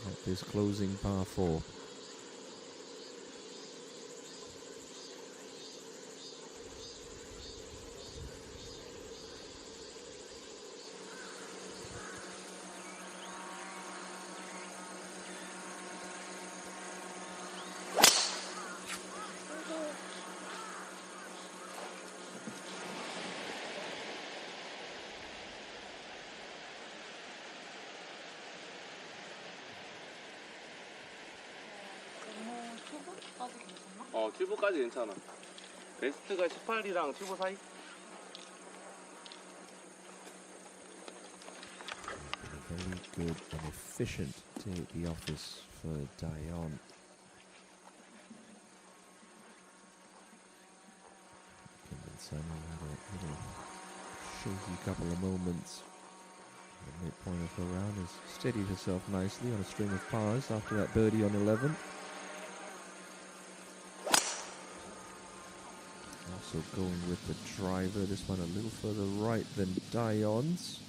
at this closing par 4. 튜브까지 괜찮아. 베스트가 18이랑 튜브 사이? Very good and efficient day at the office for Daeyeon. Kim Min-sun had a little shaky couple of moments. The midpoint of her round has steadied herself nicely on a string of pars after that birdie on 11. Also going with the driver, this one a little further right than Daeyeon's.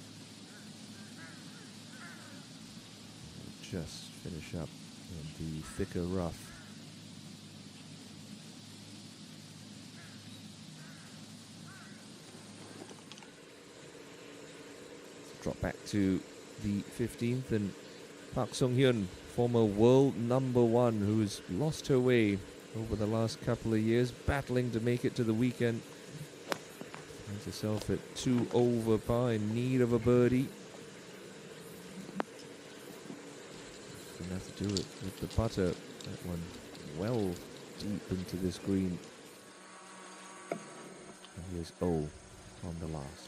Just finish up in the thicker rough. Let's drop back to the 15th, and Park Sung-hyun, former world #1, who's lost her way over the last couple of years, battling to make it to the weekend. Finds herself at 2 over par, in need of a birdie. Gonna have to do it with the putter. That one well deep into this green. And here's O on the last.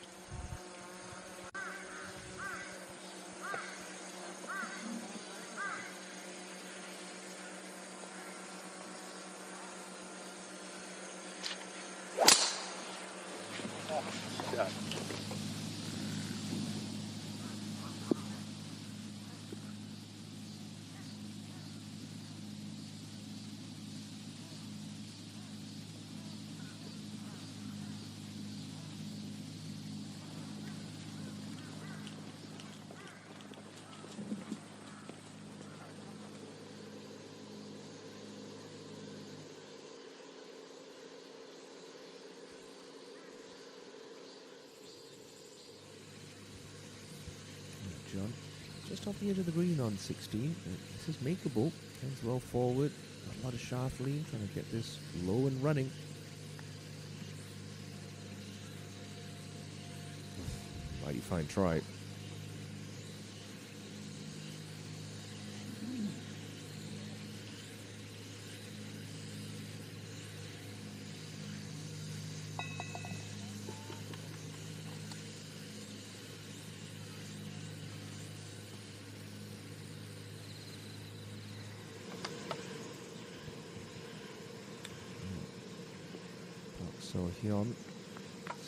John, just off the edge of the green on 16. This is makeable. Hands well forward. A lot of shaft lean, trying to get this low and running. Mighty fine try. So Hyun,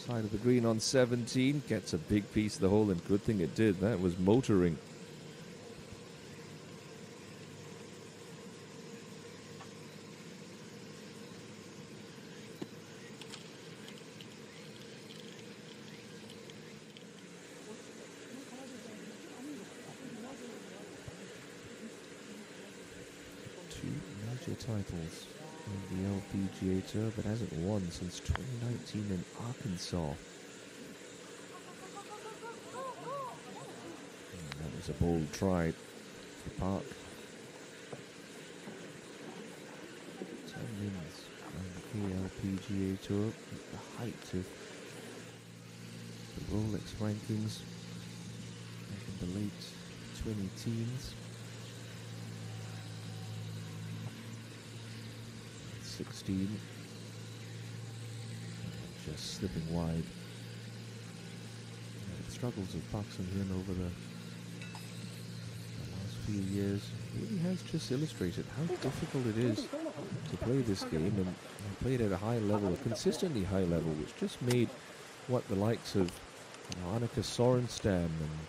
side of the green on 17, gets a big piece of the hole, and good thing it did. That was motoring. Two major titles in the LPGA Tour, but hasn't won since 2019 in Arkansas. And that was a bold try for Park. KLPGA Tour at the height of the Rolex rankings back in the late 20-teens. 16. Just slipping wide. The struggles of Park Sung-hyun over the last few years really has just illustrated how difficult it is to play this game, and play it at a high level, a consistently high level, which just made what the likes of Annika Sorenstam and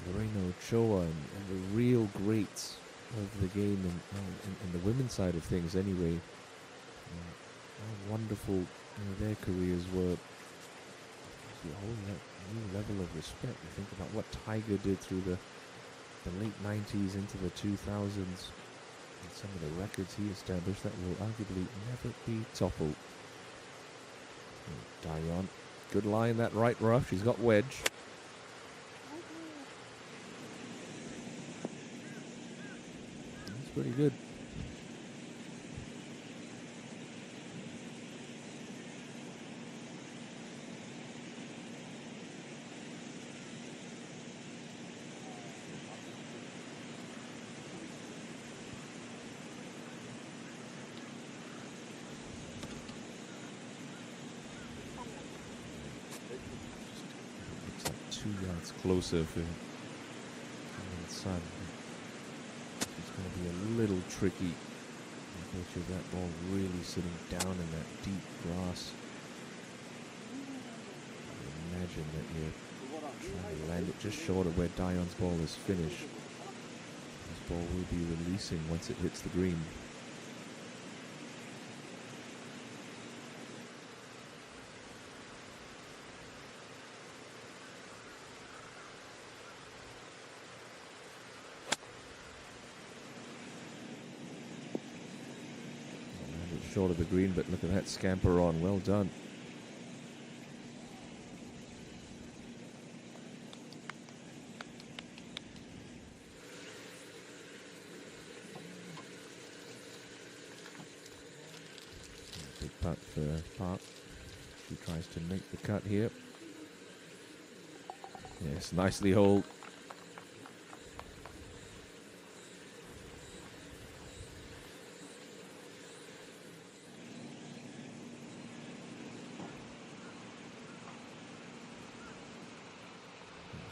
Lorena Ochoa and the real greats of the game and the women's side of things anyway, how wonderful their careers were. So holding that new level of respect. You think about what Tiger did through the late 90s into the 2000s, and some of the records he established that will arguably never be toppled. Dayon, good line, that right rough. She's got wedge. That's pretty good. Looks like 2 yards closer for Sun. It's going to be a little tricky. With that ball really sitting down in that deep grass. Imagine that you're trying to land it just short of where Dion's ball is finished. This ball will be releasing once it hits the green. Short of the green, but look at that scamper on. Well done. Big putt for Park. She tries to make the cut here. Yes, nicely holed.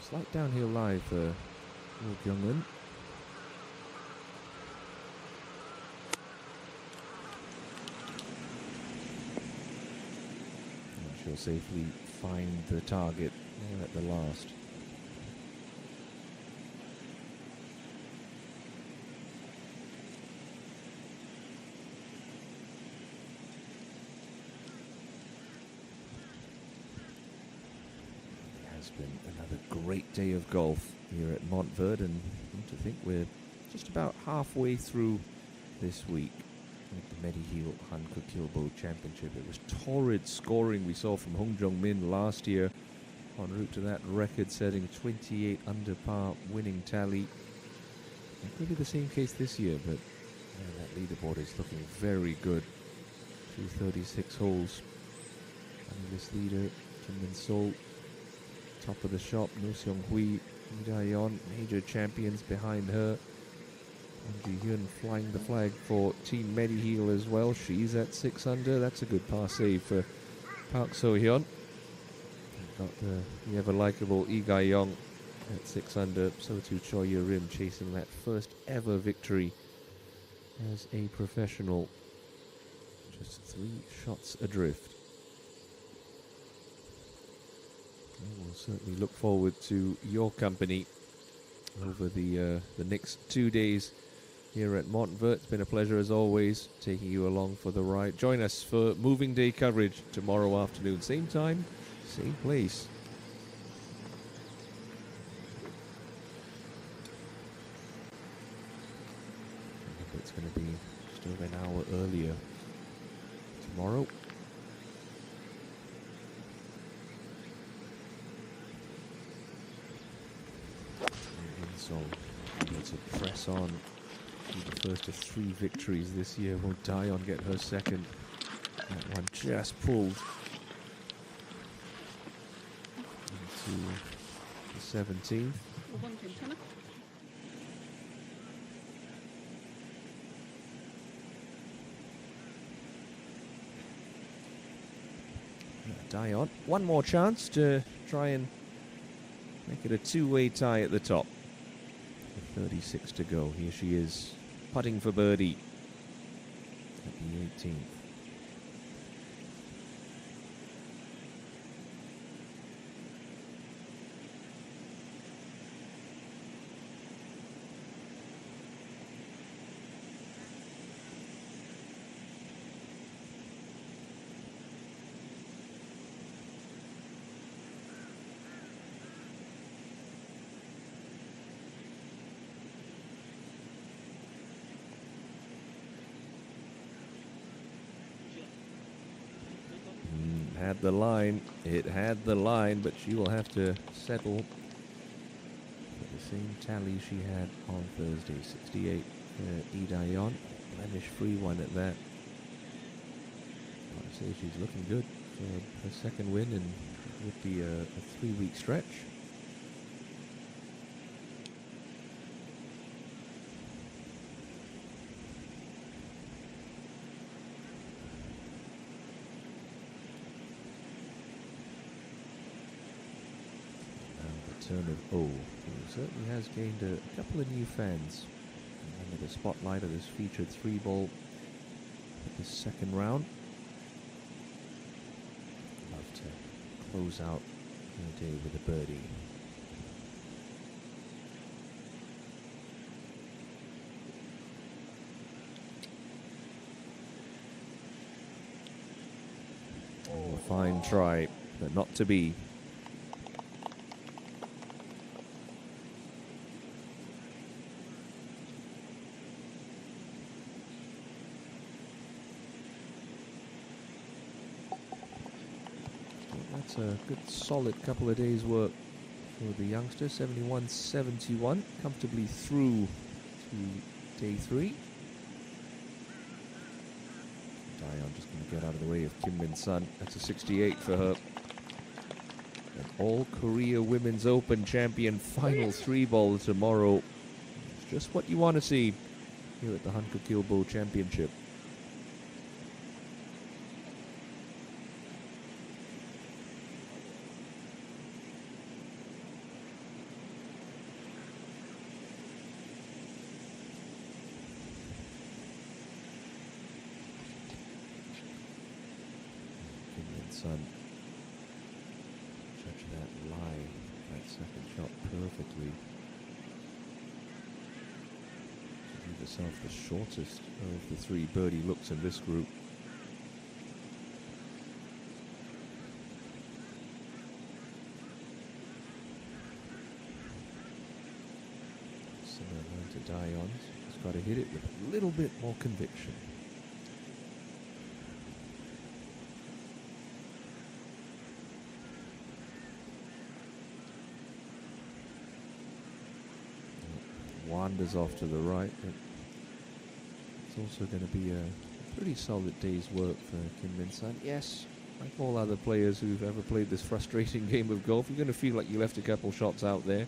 Slight downhill lie for Roh Kyung-eun. She'll safely find the target at the last. Been another great day of golf here at Montverde, and to think we're just about halfway through this week with the MEDIHEAL HANKOOKILBO Championship. It was torrid scoring we saw from Hong Jung-min last year, en route to that record-setting 28 under par winning tally. It could be the same case this year, but that leaderboard is looking very good. 236 holes. And this leader, Kim Min-sol, top of the shop, No Seong-hui, Lee Dayon, major champions behind her. And Ji-hyun flying the flag for Team MEDIHEAL as well. She's at 6 under. That's a good par save for Park So-hyun. Got the ever-likable Lee Ga-young at 6 under. So too Choi Yoo-rim chasing that first ever victory as a professional. Just 3 shots adrift. We'll certainly look forward to your company over the next 2 days here at Montverde. It's been a pleasure as always taking you along for the ride. Join us for moving day coverage tomorrow afternoon, same time, same place. It's going to be just over an hour earlier tomorrow. So need to press on The first of 3 victories this year. Will Dion get her second? That one just pulled into the 17th. 5번 괜찮아? Dion, one more chance to try and make it a 2-way tie at the top. With 36 to go. Here she is, putting for birdie at the 18th. Had the line, it had the line, but she will have to settle for the same tally she had on Thursday. 68 for Dion, blemish-free one at that. I'd say she's looking good for her second win, and it would be a 3-week stretch. Turn of O, who certainly has gained a couple of new fans under the spotlight of this featured 3-ball at the second round. Love to close out the day with a birdie. Oh, a fine try, but not to be. That's a good solid couple of days work for the youngster. 71-71, comfortably through to day 3. Dion just going to get out of the way of Kim Min Sun. That's a 68 for her. An all-Korea Women's Open champion final 3-ball tomorrow. It's just what you want to see here at the HANKOOKILBO Championship. Sun. Judge that lie, that second shot perfectly. To give herself the shortest of the 3 birdie looks in this group. Similar to Dion, just got to hit it with a little bit more conviction. Wanders off to the right, but it's also going to be a pretty solid day's work for Kim Min Sun. Yes, like all other players who've ever played this frustrating game of golf, you're going to feel like you left a couple shots out there.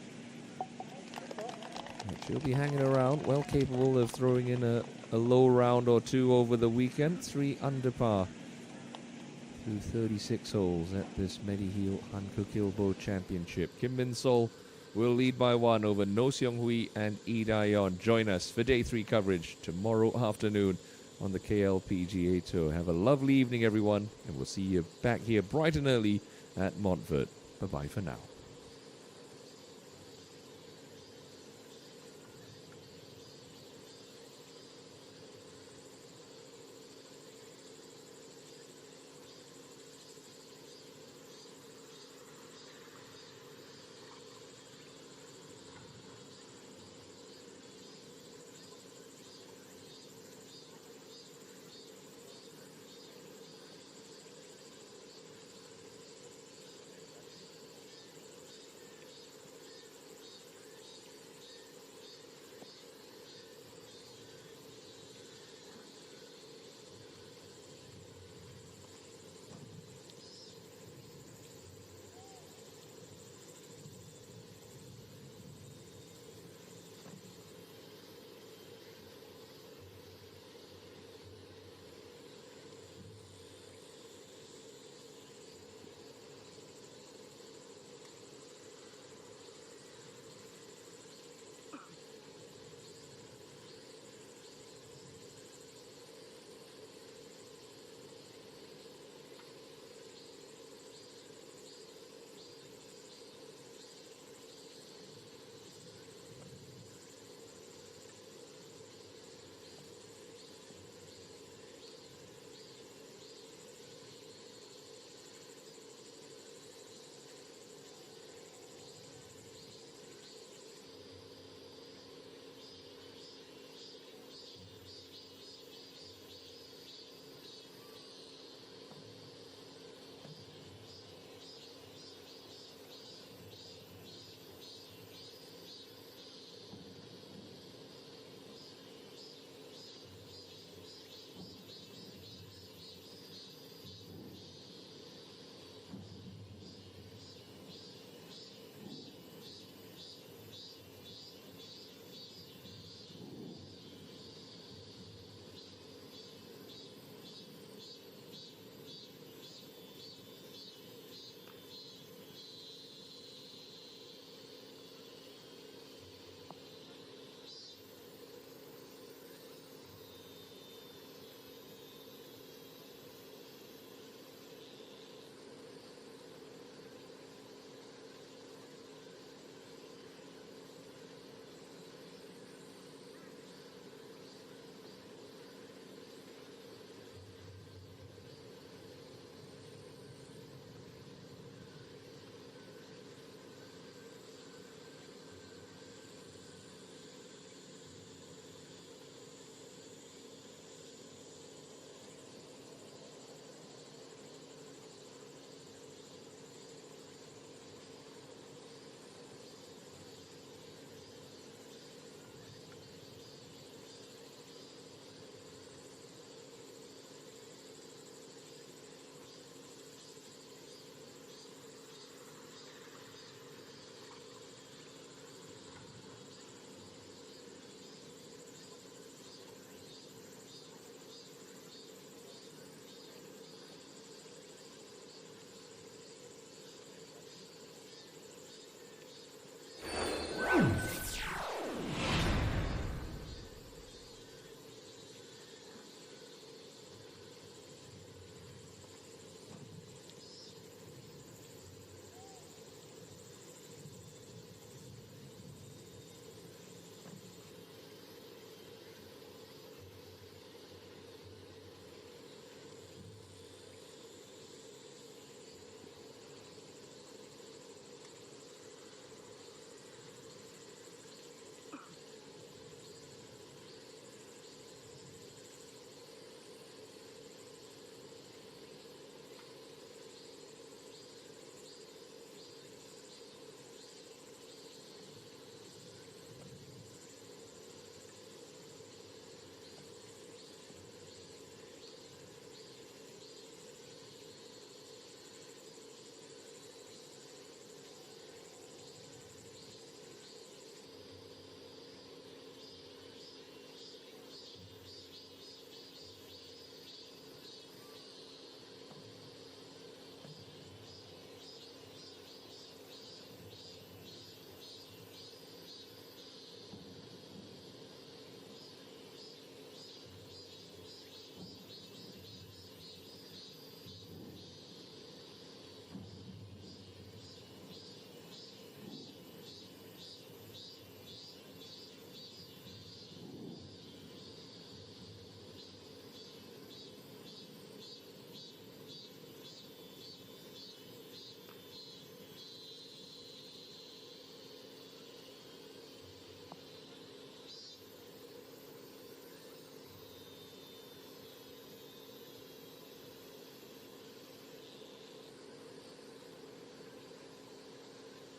But she'll be hanging around, well capable of throwing in a low round or 2 over the weekend. 3 under par through 36 holes at this MEDIHEAL HANKOOKILBO Championship. Kim Min Sol will lead by 1 over No Seong Hui and Lee Daeyeon. Join us for day 3 coverage tomorrow afternoon on the KLPGA Tour. Have a lovely evening, everyone, and we'll see you back here bright and early at Montfort. Bye-bye for now.